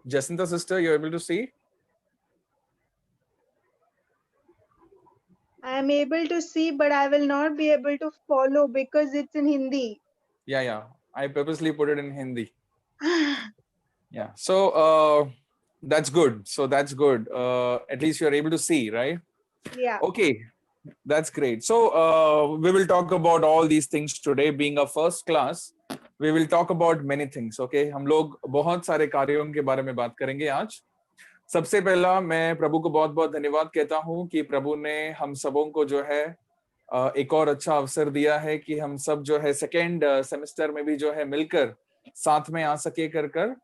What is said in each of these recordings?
Jacinta sister, you're able to see? I am able to see, but I will not be able to follow because it's in Hindi. Yeah. I purposely put it in Hindi. Yeah. So that's good. That's good. At least you're able to see, right? Yeah. Okay. That's great. So we will talk about all these things today. Being a first class, we will talk about many things. Okay, हम लोग बहुत सारे कार्यों के बारे में बात करेंगे आज. सबसे पहला मैं प्रभु को बहुत बहुत धन्यवाद कहता हूँ कि प्रभु ने हम सबों को जो है एक और अच्छा अवसर दिया है कि हम सब जो है सेकेंड सेमेस्टर में भी जो है मिलकर साथ में आ सके कर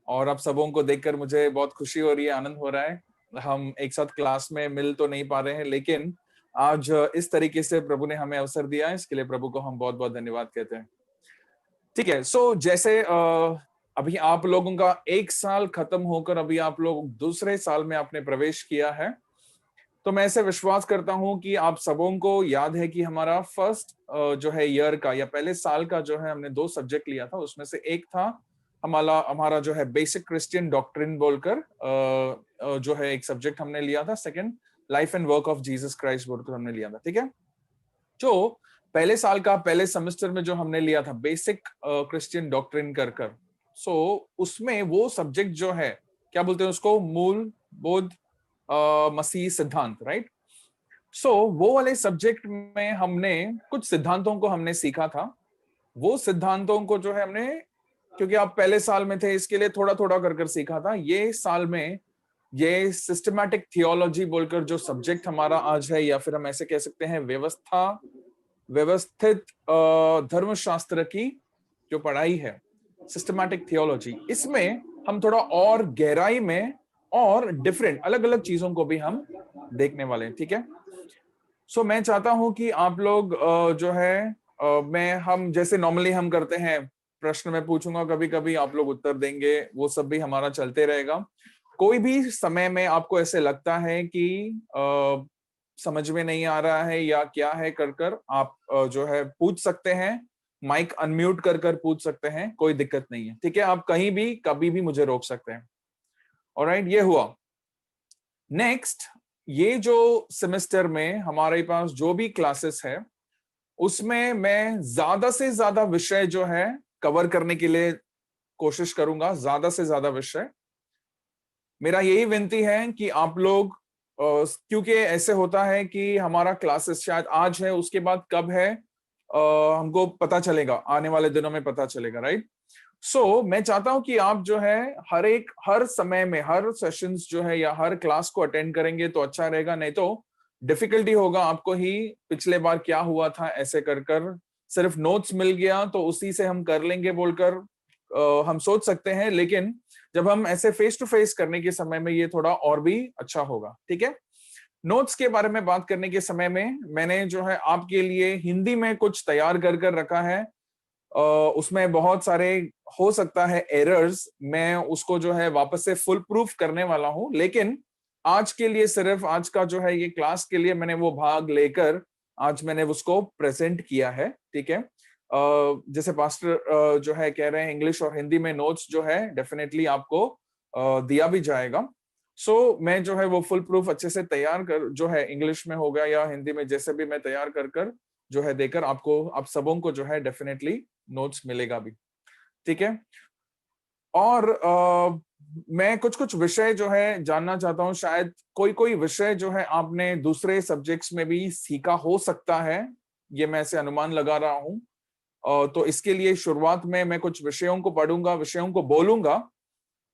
और आप सबों को देखकर मुझे बहुत खुशी हो रही है, आनंद हो रहा है. हम एक साथ क्लास में मिल तो नहीं पा रहे हैं, लेकिन आज इस तरीके से प्रभु ने हमें अवसर दिया है, इसके लिए प्रभु को हम बहुत बहुत धन्यवाद कहते हैं. ठीक है. सो जैसे अभी आप लोगों का एक साल खत्म होकर अभी आप लोग दूसरे साल में आपने प्रवेश किया है, तो मैं ऐसे विश्वास करता हूं कि आप सबों को याद है कि हमारा फर्स्ट जो है ईयर का या पहले साल का जो है हमने 2 सब्जेक्ट लिया था. उसमें से एक था हमारा जो है बेसिक क्रिश्चियन डॉक्ट्रिन बोलकर जो है एक सब्जेक्ट हमने लिया था. Second life and work of Jesus Christ बोलकर हमने लिया था. ठीक है. जो पहले साल का पहले सेमेस्टर में जो हमने लिया था बेसिक क्रिश्चियन डॉक्ट्रिन कर सो उसमें वो सब्जेक्ट जो है क्या बोलते हैं उसको, मूल बोध मसीह सिद्धांत, राइट. सो वो वाले सब्जेक्ट में हमने कुछ सिद्धांतों को हमने सीखा था. वो सिद्धांतों को जो है हमने, क्योंकि आप पहले साल में थे इसके लिए थोड़ा थोड़ा कर सीखा था. ये साल में ये सिस्टमैटिक थियोलॉजी बोलकर जो सब्जेक्ट हमारा आज है, या फिर हम ऐसे कह सकते हैं व्यवस्थित धर्मशास्त्र की जो पढ़ाई है, सिस्टमैटिक थियोलॉजी, इसमें हम थोड़ा और गहराई में और डिफरेंट अलग अलग चीजों को भी हम देखने वाले हैं. ठीक है. सो मैं चाहता हूं कि आप लोग जो है हम जैसे नॉर्मली हम करते हैं, प्रश्न मैं पूछूंगा, कभी कभी आप लोग उत्तर देंगे, वो सब भी हमारा चलते रहेगा. कोई भी समय में आपको ऐसे लगता है कि समझ में नहीं आ रहा है या क्या है कर आप जो है पूछ सकते हैं. माइक अनम्यूट कर पूछ सकते हैं, कोई दिक्कत नहीं है. ठीक है. आप कहीं भी कभी भी मुझे रोक सकते हैं. ऑलराइट, ये हुआ. नेक्स्ट, ये जो सेमेस्टर में हमारे पास जो भी क्लासेस है उसमें मैं ज्यादा से ज्यादा विषय जो है कवर करने के लिए कोशिश करूंगा. ज्यादा से ज्यादा विषय. मेरा यही विनती है कि आप लोग क्योंकि ऐसे होता है कि हमारा क्लासेस शायद आज है, उसके बाद कब है हमको पता चलेगा, आने वाले दिनों में पता चलेगा, राइट. सो मैं चाहता हूं कि आप जो है हर समय में हर सेशंस जो है या हर क्लास को अटेंड करेंगे तो अच्छा रहेगा. नहीं तो डिफिकल्टी होगा आपको ही. पिछले बार क्या हुआ था, ऐसे कर सिर्फ नोट्स मिल गया तो उसी से हम कर लेंगे बोलकर हम सोच सकते हैं, लेकिन जब हम ऐसे फेस टू फेस करने के समय में ये थोड़ा और भी अच्छा होगा. ठीक है. नोट्स के बारे में बात करने के समय में मैंने जो है आपके लिए हिंदी में कुछ तैयार कर रखा है. उसमें बहुत सारे हो सकता है एरर्स, मैं उसको जो है वापस से फुल प्रूफ करने वाला हूं, लेकिन आज के लिए सिर्फ आज का जो है ये क्लास के लिए मैंने वो भाग लेकर आज मैंने उसको प्रेजेंट किया है. ठीक है. जैसे पास्टर जो है कह रहे हैं इंग्लिश और हिंदी में नोट्स जो है डेफिनेटली आपको दिया भी जाएगा. सो मैं जो है वो फुल प्रूफ अच्छे से तैयार कर जो है इंग्लिश में होगा या हिंदी में, जैसे भी मैं तैयार कर जो है देकर आपको आप सबों को जो है डेफिनेटली नोट्स मिलेगा भी. ठीक है. और मैं कुछ विषय जो है जानना चाहता हूं. शायद कोई विषय जो है आपने दूसरे सब्जेक्ट्स में भी सीखा हो सकता है, ये मैं ऐसे अनुमान लगा रहा हूं. तो इसके लिए शुरुआत में मैं कुछ विषयों को पढ़ूंगा, विषयों को बोलूंगा.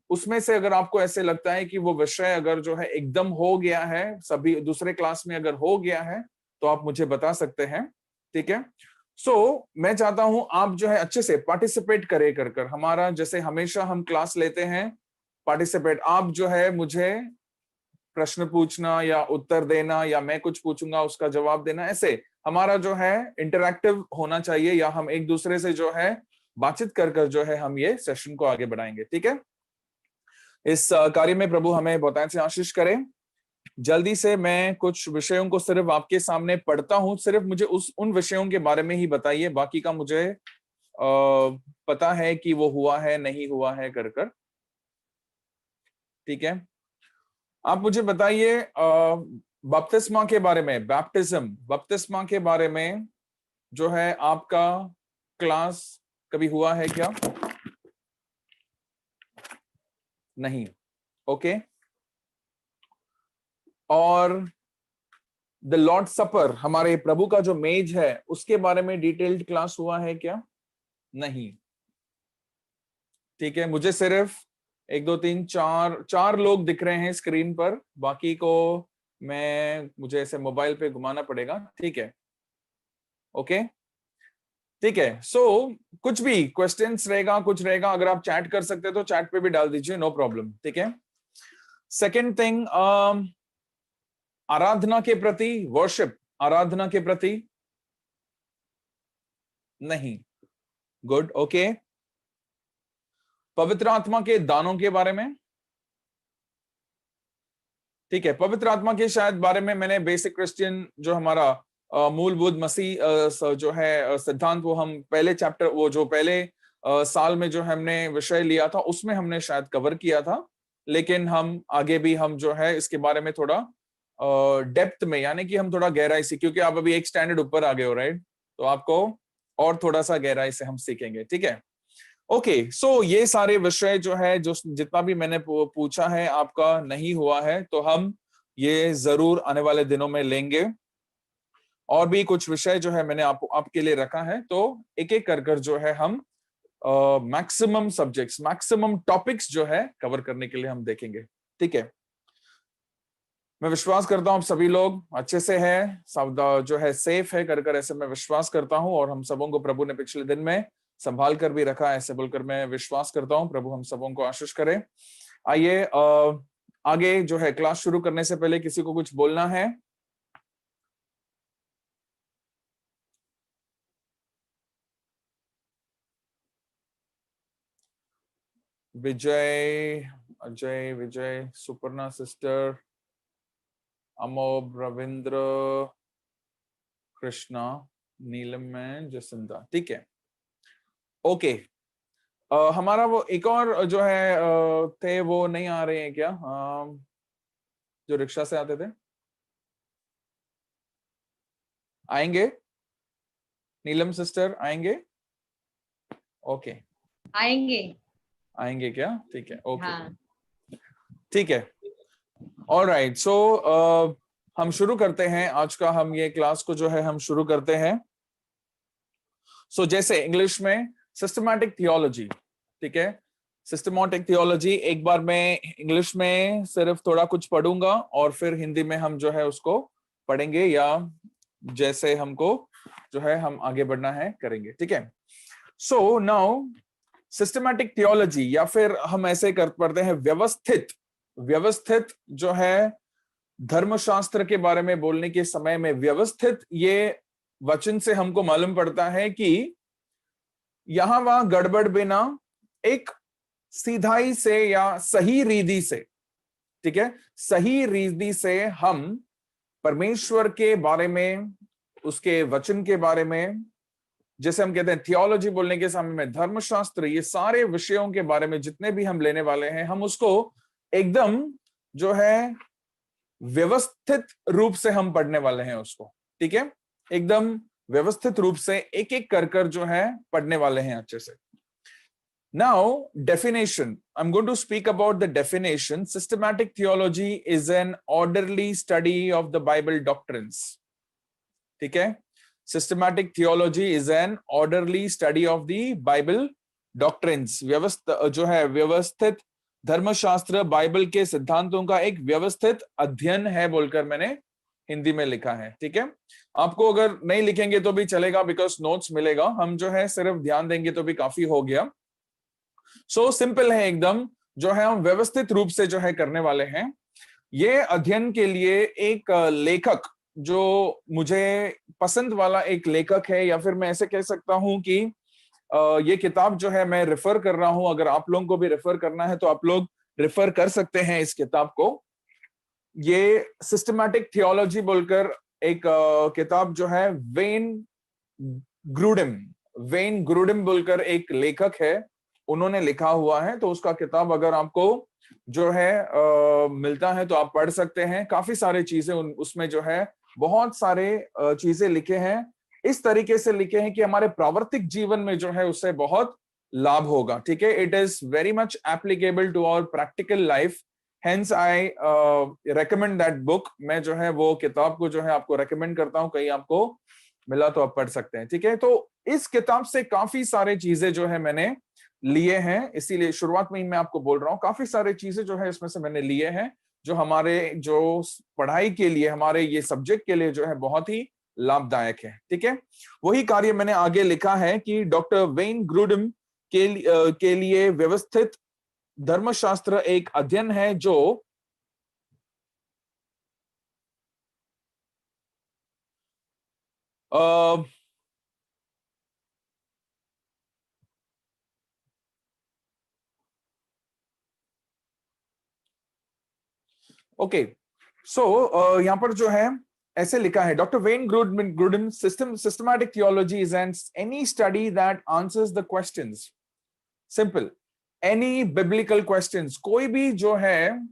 उसमें से अगर आपको ऐसे लगता है कि वो विषय अगर जो है एकदम हो गया है, सभी दूसरे क्लास में अगर हो गया है, तो आप मुझे बता सकते हैं. ठीक है. सो मैं चाहता हूं आप जो है अच्छे से पार्टिसिपेट करे कर हमारा जैसे हमेशा हम क्लास लेते हैं, पार्टिसिपेट. आप जो है मुझे प्रश्न पूछना या उत्तर देना या मैं कुछ पूछूंगा उसका जवाब देना, ऐसे हमारा जो है इंटरैक्टिव होना चाहिए, या हम एक दूसरे से जो है बातचीत कर जो है हम ये सेशन को आगे बढ़ाएंगे. ठीक है. इस कार्य में प्रभु हमें बहुत से आशीष करे. जल्दी से मैं कुछ विषयों को सिर्फ आपके सामने पढ़ता हूं. सिर्फ मुझे उन विषयों के बारे में ही बताइए, बाकी का मुझे पता है कि वो हुआ है नहीं हुआ है कर ठीक है, आप मुझे बताइए बपतिस्मा के बारे में, बैप्टिज्म, बपतिस्मा के बारे में जो है आपका क्लास कभी हुआ है क्या? नहीं, ओके। और द लॉर्ड सपर, हमारे प्रभु का जो मेज है, उसके बारे में डिटेल्ड क्लास हुआ है क्या? नहीं, ठीक है। मुझे सिर्फ 1 2 3 4 लोग दिख रहे हैं स्क्रीन पर, बाकी को मुझे ऐसे मोबाइल पे घुमाना पड़ेगा, ठीक है, ओके, ठीक है। सो कुछ भी क्वेश्चंस रहेगा, कुछ रहेगा, अगर आप चैट कर सकते तो चैट पे भी डाल दीजिए, नो प्रॉब्लम, ठीक है। सेकंड थिंग, आराधना के प्रति, वर्शिप, आराधना के प्रति नहीं, गुड, ओके। पवित्र आत्मा के दानों के बारे में, ठीक है, पवित्र आत्मा के शायद बारे में मैंने बेसिक क्रिश्चियन जो हमारा मूलभूत मसीह जो है सिद्धांत, वो हम पहले चैप्टर, वो जो पहले साल में जो हमने विषय लिया था उसमें हमने शायद कवर किया था, लेकिन हम आगे भी हम जो है इसके बारे में थोड़ा डेप्थ में, यानी कि हम थोड़ा गहराई से, क्योंकि आप अभी एक स्टैंडर्ड ऊपर आ गए हो, राइट, तो आपको और थोड़ा सा गहराई से हम सीखेंगे, ठीक है, ओके। सो ये सारे विषय जो है, जो जितना भी मैंने पूछा है आपका नहीं हुआ है, तो हम ये जरूर आने वाले दिनों में लेंगे। और भी कुछ विषय जो है मैंने आपके लिए रखा है, तो एक एक कर जो है हम मैक्सिमम सब्जेक्ट्स, मैक्सिमम टॉपिक्स जो है कवर करने के लिए हम देखेंगे, ठीक है। मैं विश्वास करता हूं आप सभी लोग अच्छे से हैं, सब जो है सेफ है, कर ऐसे मैं विश्वास करता हूं, और हम सबों को प्रभु ने पिछले दिन में संभाल कर भी रखा, ऐसे बोलकर मैं विश्वास करता हूं। प्रभु हम सबों को आशीष करे। आइए आगे जो है क्लास शुरू करने से पहले किसी को कुछ बोलना है? विजय, अजय, विजय, सुपर्णा सिस्टर, अमोब, रविंद्र, कृष्णा, नीलम में जसंता, ठीक है, ओके। हमारा वो एक और जो है थे, वो नहीं आ रहे हैं क्या? जो रिक्शा से आते थे, आएंगे? नीलम सिस्टर आएंगे? ओके, आएंगे, आएंगे क्या? ठीक है, ओके, हाँ। ठीक है, ऑलराइट। सो हम शुरू करते हैं आज का, हम ये क्लास को जो है हम शुरू करते हैं। सो जैसे इंग्लिश में सिस्टमैटिक थियोलॉजी, ठीक है, सिस्टमैटिक थियोलॉजी, एक बार मैं इंग्लिश में सिर्फ थोड़ा कुछ पढ़ूंगा और फिर हिंदी में हम जो है उसको पढ़ेंगे, या जैसे हमको जो है हम आगे बढ़ना है करेंगे, ठीक है। सो नाउ सिस्टमैटिक थियोलॉजी, या फिर हम ऐसे कर पढ़ते हैं व्यवस्थित, व्यवस्थित जो है धर्मशास्त्र के बारे में बोलने के समय में, व्यवस्थित ये वचन से हमको मालूम पड़ता है कि यहां वहां गड़बड़ बिना एक सीधाई से या सही रीति से, ठीक है, सही रीति से हम परमेश्वर के बारे में, उसके वचन के बारे में, जैसे हम कहते हैं थियोलॉजी बोलने के समय में धर्मशास्त्र, ये सारे विषयों के बारे में जितने भी हम लेने वाले हैं, हम उसको एकदम जो है व्यवस्थित रूप से हम पढ़ने वाले हैं उसको, ठीक है, एकदम व्यवस्थित रूप से एक एक कर जो है पढ़ने वाले हैं अच्छे से। Now, definition. I'm going to speak about the definition. Systematic theology is an orderly study of the Bible doctrines. ठीक है? Systematic theology is an orderly study of the Bible doctrines. जो है व्यवस्थित धर्मशास्त्र, बाइबल के सिद्धांतों का एक व्यवस्थित अध्ययन है बोलकर मैंने हिंदी में लिखा है, ठीक है। आपको अगर नहीं लिखेंगे तो भी चलेगा, बिकॉज नोट्स मिलेगा, हम जो है सिर्फ ध्यान देंगे तो भी काफी हो गया। सो सिंपल है एकदम, जो है हम व्यवस्थित रूप से जो है करने वाले हैं। ये अध्ययन के लिए एक लेखक, जो मुझे पसंद वाला एक लेखक है, या फिर मैं ऐसे कह सकता हूं कि ये किताब जो है मैं रेफर कर रहा हूं, अगर आप लोगों को भी रेफर करना है तो आप लोग रेफर कर सकते हैं इस किताब को। ये सिस्टमैटिक थियोलॉजी बोलकर एक किताब जो है वेन ग्रूडिम बोलकर एक लेखक है, उन्होंने लिखा हुआ है, तो उसका किताब अगर आपको जो है मिलता है तो आप पढ़ सकते हैं। काफी सारे चीजें उसमें जो है बहुत सारे चीजें लिखे हैं, इस तरीके से लिखे हैं कि हमारे प्रावर्तिक जीवन में जो है उससे बहुत लाभ होगा। ठीक है, it is very much applicable to our practical life, hence I recommend that book. मैं जो है वो किताब को जो है आपको रेकमेंड करता हूं, कहीं आपको मिला तो आप पढ़ सकते हैं। ठीक है, तो इस किताब से काफी सारे चीजें जो है मैंने लिए हैं, इसीलिए शुरुआत में ही मैं आपको बोल रहा हूँ, काफी सारे चीजें जो है इसमें से मैंने लिए हैं जो हमारे जो पढ़ाई के लिए, हमारे ये सब्जेक्ट के लिए जो है बहुत ही लाभदायक है। ठीक है, वही कार्य मैंने आगे लिखा है कि डॉक्टर वेन ग्रुडम के लिए व्यवस्थित धर्मशास्त्र एक अध्ययन है जो ओके, सो यहां पर जो है ऐसे लिखा है, doctor Wayne Grudem systematic theology is any study that answers the questions, simple, any biblical questions, कोई भी जो है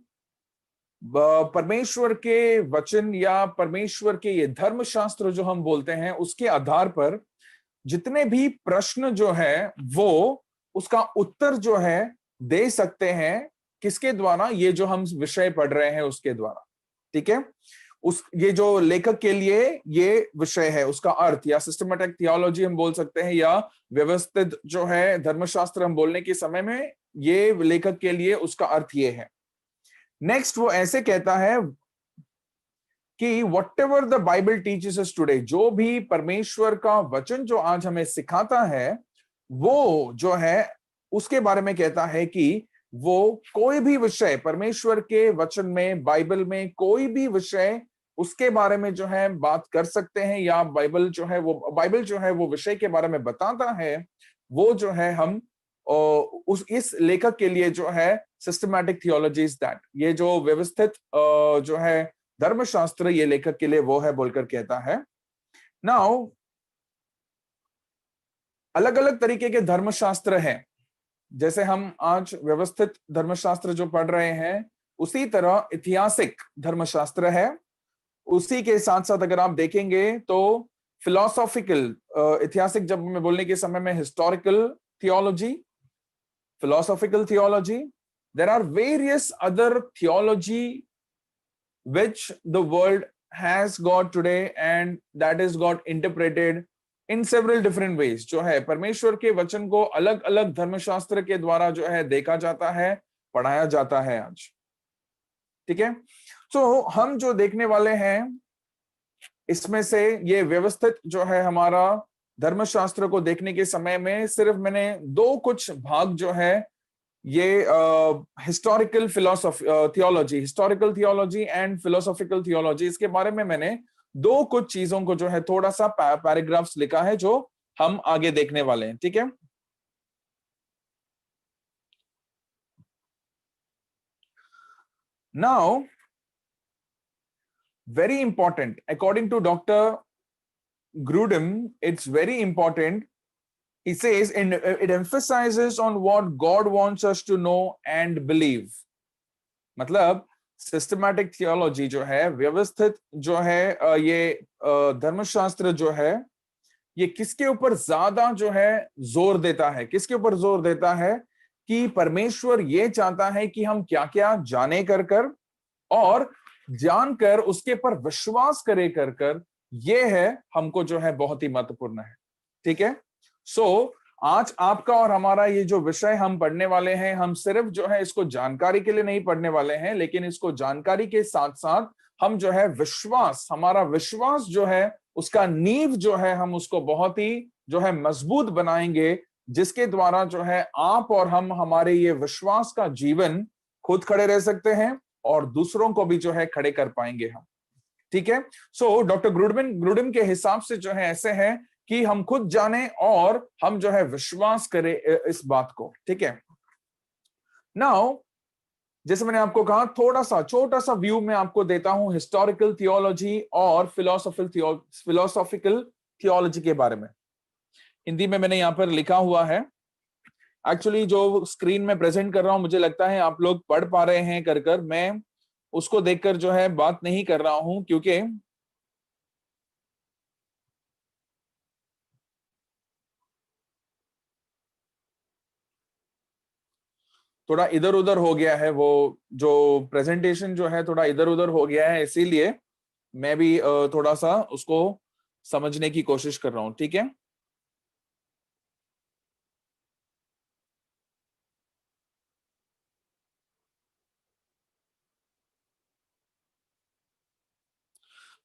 परमेश्वर के वचन या परमेश्वर के ये धर्मशास्त्र जो हम बोलते हैं उसके आधार पर जितने भी प्रश्न जो है वो उसका उत्तर जो है दे सकते हैं, किसके द्वारा? ये जो हम विषय पढ़ रहे हैं उसके द्वारा। ठीक है, उस ये जो लेखक के लिए ये विषय है, उसका अर्थ, या सिस्टमैटिक थियोलॉजी हम बोल सकते हैं, या व्यवस्थित जो है धर्मशास्त्र हम बोलने के समय में ये लेखक के लिए उसका अर्थ ये है। नेक्स्ट वो ऐसे कहता है कि what ever the Bible teaches us today, जो भी परमेश्वर का वचन जो आज हमें सिखाता है वो जो है उसके बारे में कहता है कि वो कोई भी विषय परमेश्वर के वचन में, बाइबल में कोई भी विषय उसके बारे में जो है बात कर सकते हैं, या बाइबल जो है वो विषय के बारे में बताता है, वो जो है हम इस लेखक के लिए जो है सिस्टमैटिक थियोलॉजी इज दैट, ये जो व्यवस्थित जो है धर्मशास्त्र ये लेखक के लिए वो है बोलकर कहता है। नाउ अलग अलग तरीके के धर्मशास्त्र हैं, जैसे हम आज व्यवस्थित धर्मशास्त्र जो पढ़ रहे हैं उसी तरह ऐतिहासिक धर्मशास्त्र है। उसी के साथ साथ अगर आप देखेंगे तो फिलोसॉफिकल, ऐतिहासिक जब मैं बोलने के समय में historical theology, philosophical theology, there are various other theology which the world has got today and that is got interpreted in several different ways। जो है परमेश्वर के वचन को अलग अलग धर्मशास्त्र के द्वारा जो है देखा जाता है, पढ़ाया जाता है आज। ठीक है, तो हम जो देखने वाले हैं इसमें से ये व्यवस्थित जो है हमारा धर्मशास्त्र को देखने के समय में सिर्फ मैंने दो कुछ भाग जो है ये historical theology, historical theology and philosophical theology, इसके बारे में मैंने दो कुछ चीजों को जो है थोड़ा सा पैराग्राफ्स लिखा है जो हम आगे देखने वाले हैं। ठीक है, now very important, according to Dr. Grudem, it's very important. He says it emphasizes on what God wants us to know and believe. मतलब सिस्टमैटिक थियोलॉजी जो है, व्यवस्थित जो है ये धर्मशास्त्र जो है, ये किसके ऊपर ज्यादा जो है जोर देता है? किसके ऊपर जोर देता है कि परमेश्वर ये चाहता है कि हम क्या क्या जाने कर और जानकर उसके पर विश्वास करे कर, ये है हमको जो है बहुत ही महत्वपूर्ण है। ठीक है, सो आज आपका और हमारा ये जो विषय हम पढ़ने वाले हैं, हम सिर्फ जो है इसको जानकारी के लिए नहीं पढ़ने वाले हैं, लेकिन इसको जानकारी के साथ साथ हम जो है विश्वास, हमारा विश्वास जो है उसका नींव जो है हम उसको बहुत ही जो है मजबूत बनाएंगे, जिसके द्वारा जो है आप और हम हमारे ये विश्वास का जीवन खुद खड़े रह सकते हैं और दूसरों को भी जो है खड़े कर पाएंगे हम। ठीक है, सो डॉक्टर ग्रुडम के हिसाब से जो है ऐसे है कि हम खुद जाने और हम जो है विश्वास करें इस बात को। ठीक है, नाउ जैसे मैंने आपको कहा थोड़ा सा छोटा सा व्यू में आपको देता हूं हिस्टोरिकल थियोलॉजी और फिलोसॉफिकल थियोलॉजी के बारे में। हिंदी में मैंने यहां पर लिखा हुआ है, एक्चुअली जो स्क्रीन में प्रेजेंट कर रहा हूं मुझे लगता है आप लोग पढ़ पा रहे हैं कर मैं उसको देखकर जो है बात नहीं कर रहा हूं, क्योंकि थोड़ा इधर उधर हो गया है, वो जो प्रेजेंटेशन जो है थोड़ा इधर उधर हो गया है, इसीलिए मैं भी थोड़ा सा उसको समझने की कोशिश कर रहा हूं। ठीक है,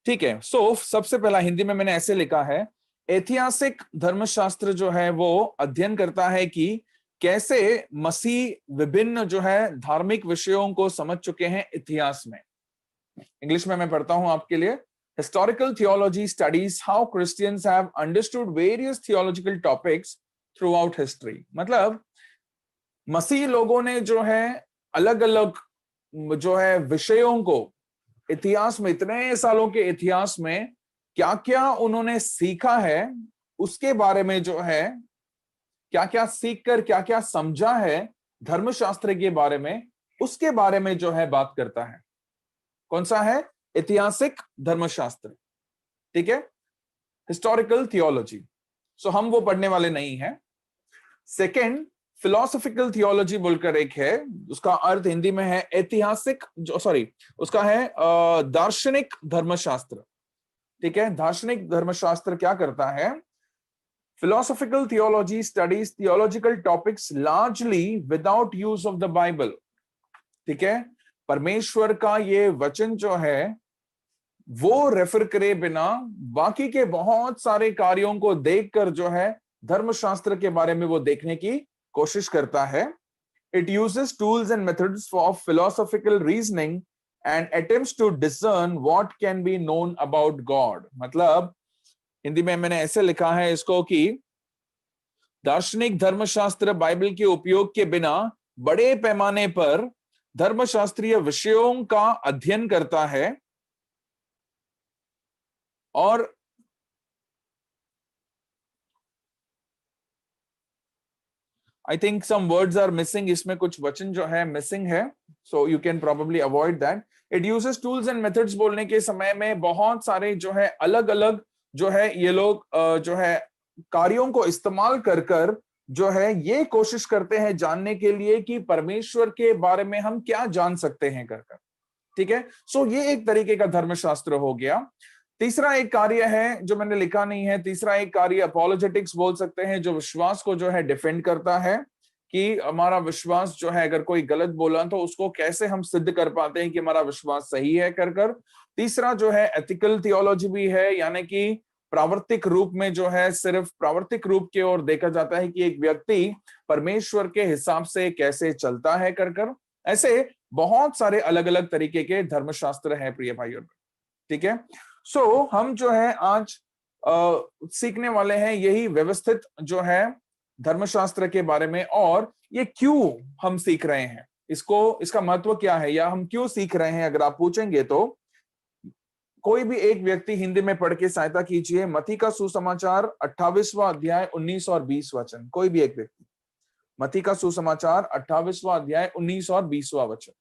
ठीक है। सो सबसे पहला हिंदी में मैंने ऐसे लिखा है, ऐतिहासिक धर्मशास्त्र जो है वो अध्ययन करता है कि कैसे मसीह विभिन्न जो है धार्मिक विषयों को समझ चुके हैं इतिहास में। इंग्लिश में मैं पढ़ता हूं आपके लिए। Historical theology studies how Christians have understood various theological topics through out history. मतलब मसीह लोगों ने जो है अलग अलग जो है विषयों को इतिहास में, इतने सालों के इतिहास में क्या क्या उन्होंने सीखा है, उसके बारे में जो है क्या क्या सीख कर क्या क्या समझा है धर्मशास्त्र के बारे में, उसके बारे में जो है बात करता है। कौन सा है? ऐतिहासिक धर्मशास्त्र। ठीक है, हिस्टोरिकल थियोलॉजी। सो हम वो पढ़ने वाले नहीं हैं। सेकेंड, फिलोसॉफिकल थियोलॉजी बोलकर एक है, उसका अर्थ हिंदी में है ऐतिहासिक, जो सॉरी उसका है दार्शनिक धर्मशास्त्र। ठीक है, दार्शनिक धर्मशास्त्र क्या करता है? Philosophical theology studies theological topics largely without use of the Bible. ठीक है, परमेश्वर का ये वचन जो है वो रेफर करे बिना बाकी के बहुत सारे कार्यों को देखकर जो है धर्मशास्त्र के बारे में वो देखने की कोशिश करता है। It uses tools and methods for philosophical reasoning and attempts to discern what can be known about God। मतलब हिंदी में मैंने ऐसे लिखा है इसको कि दार्शनिक धर्मशास्त्र बाइबल के उपयोग के बिना बड़े पैमाने पर धर्मशास्त्रीय विषयों का अध्ययन करता है और I think some words are missing, इसमें कुछ वचन जो है मिसिंग है, so you can probably avoid that। It uses tools and methods बोलने के समय में बहुत सारे जो है अलग अलग जो है ये लोग जो है कार्यों को इस्तेमाल कर कर जो है ये कोशिश करते हैं जानने के लिए कि परमेश्वर के बारे में हम क्या जान सकते हैं कर कर। ठीक है, सो ये एक तरीके का धर्मशास्त्र हो गया। तीसरा एक कार्य है जो मैंने लिखा नहीं है, तीसरा एक कार्य अपोलोजेटिक्स बोल सकते हैं, जो विश्वास को जो है डिफेंड करता है कि हमारा विश्वास जो है अगर कोई गलत बोला तो उसको कैसे हम सिद्ध कर पाते हैं कि हमारा विश्वास सही है कर कर। तीसरा जो है एथिकल थियोलॉजी भी है, यानी कि प्रावर्तिक रूप में जो है सिर्फ प्रावर्तिक रूप की ओर देखा जाता है कि एक व्यक्ति परमेश्वर के हिसाब से कैसे चलता है कर कर। ऐसे बहुत सारे अलग अलग तरीके के धर्मशास्त्र है प्रिय भाइयों। ठीक है, सो हम जो है आज सीखने वाले हैं यही व्यवस्थित जो है धर्मशास्त्र के बारे में, और ये क्यों हम सीख रहे हैं इसको, इसका महत्व क्या है या हम क्यों सीख रहे हैं अगर आप पूछेंगे तो कोई भी एक व्यक्ति हिंदी में पढ़ के सहायता कीजिए। मत्ती का सुसमाचार 28वां अध्याय 19 और 20 वचन। कोई भी एक व्यक्ति, मत्ती का सुसमाचार 28वां अध्याय 19 और 20वां वचन।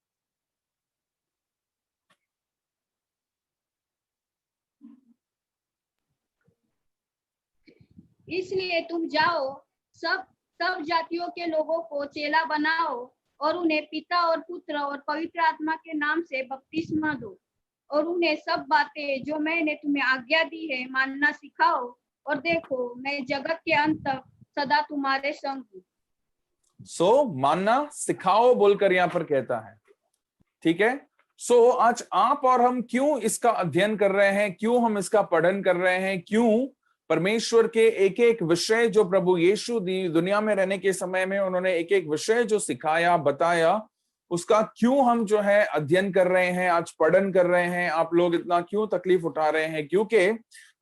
इसलिए तुम जाओ, सब सब जातियों के लोगों को चेला बनाओ और उन्हें पिता और पुत्र और पवित्र आत्मा के नाम से बपतिस्मा दो और उन्हें सब बातें जो मैंने तुम्हें आज्ञा दी है मानना सिखाओ, और देखो मैं जगत के अंत तक सदा तुम्हारे संग हूं। सो मानना सिखाओ बोलकर यहां पर कहता है। ठीक है, सो आज आप और हम क्यों इसका अध्ययन कर रहे हैं, क्यों हम इसका पठन कर रहे हैं, क्यों परमेश्वर के एक एक विषय जो प्रभु यीशु दुनिया में रहने के समय में उन्होंने एक एक विषय जो सिखाया बताया, उसका क्यों हम जो है अध्ययन कर रहे हैं, आज पठन कर रहे हैं, आप लोग इतना क्यों तकलीफ उठा रहे हैं? क्योंकि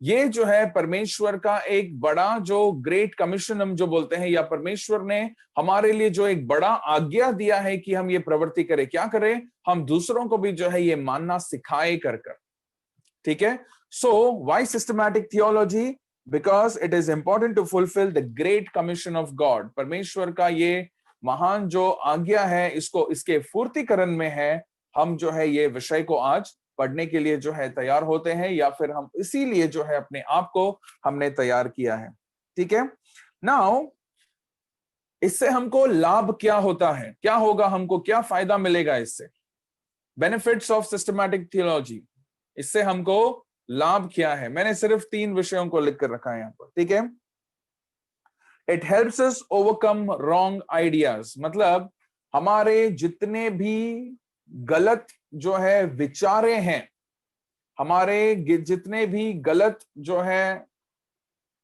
ये जो है परमेश्वर का एक बड़ा जो ग्रेट कमीशन हम जो बोलते हैं, या परमेश्वर ने हमारे लिए जो एक बड़ा आज्ञा दिया है कि हम ये प्रवृत्ति करें। क्या करें? हम दूसरों को भी जो है ये मानना सिखाए कर कर। ठीक है, so why systematic theology? Because it is important to fulfil the great commission of God. परमेश्वर का ये महान जो आज्ञा है इसको इसके पूर्तिकरण में है हम जो है ये विषय को आज पढ़ने के लिए जो है तैयार होते हैं, या फिर हम इसीलिए जो है अपने आप को हमने तैयार किया है। ठीक है, नाउ इससे हमको लाभ क्या होता है, क्या होगा, हमको क्या फायदा मिलेगा इससे? बेनिफिट्स ऑफ सिस्टमैटिक थियोलॉजी, इससे हमको लाभ क्या है? मैंने सिर्फ 3 विषयों को लिख कर रखा है यहां पर। ठीक है, it helps us overcome wrong ideas, मतलब हमारे जितने भी गलत जो है विचारे हैं, हमारे जितने भी गलत जो है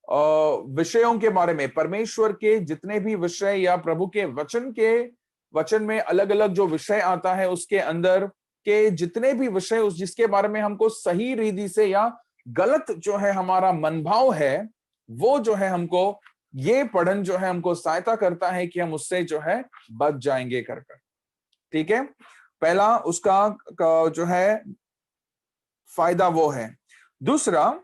विषयों के बारे में, परमेश्वर के जितने भी विषय या प्रभु के वचन में अलग अलग जो विषय आता है, उसके अंदर के जितने भी विषय उस जिसके बारे में हमको सही रीति से या गलत जो है हमारा मनभाव है, वो जो है हमको ये पढ़न जो है हमको सहायता करता है कि हम उससे जो है बच जाएंगे कर। ठीक है, पहला उसका जो है फायदा वो है। दूसरा,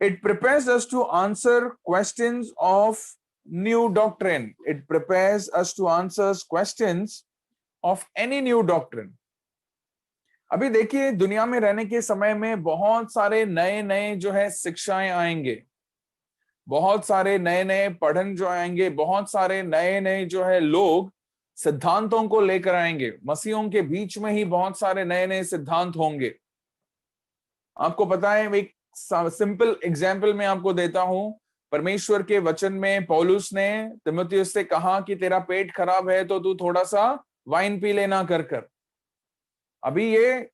it prepares us to answer questions of new doctrine. It prepares us to answer questions of any new doctrine. अभी देखिए, दुनिया में रहने के समय में बहुत सारे नए नए जो है शिक्षाएं आएंगे, बहुत सारे नए नए पढ़न जो आएंगे, बहुत सारे नए नए जो है लोग सिद्धांतों को लेकर आएंगे। मसीहों के बीच में ही बहुत सारे नए नए सिद्धांत होंगे। आपको पता है, एक सिंपल एग्जाम्पल मैं आपको देता हूं। परमेश्वर के वचन में पौलुस ने तीमुथियुस से कहा कि तेरा पेट खराब है तो तू थोड़ा सा वाइन पी लेना कर। अभी ये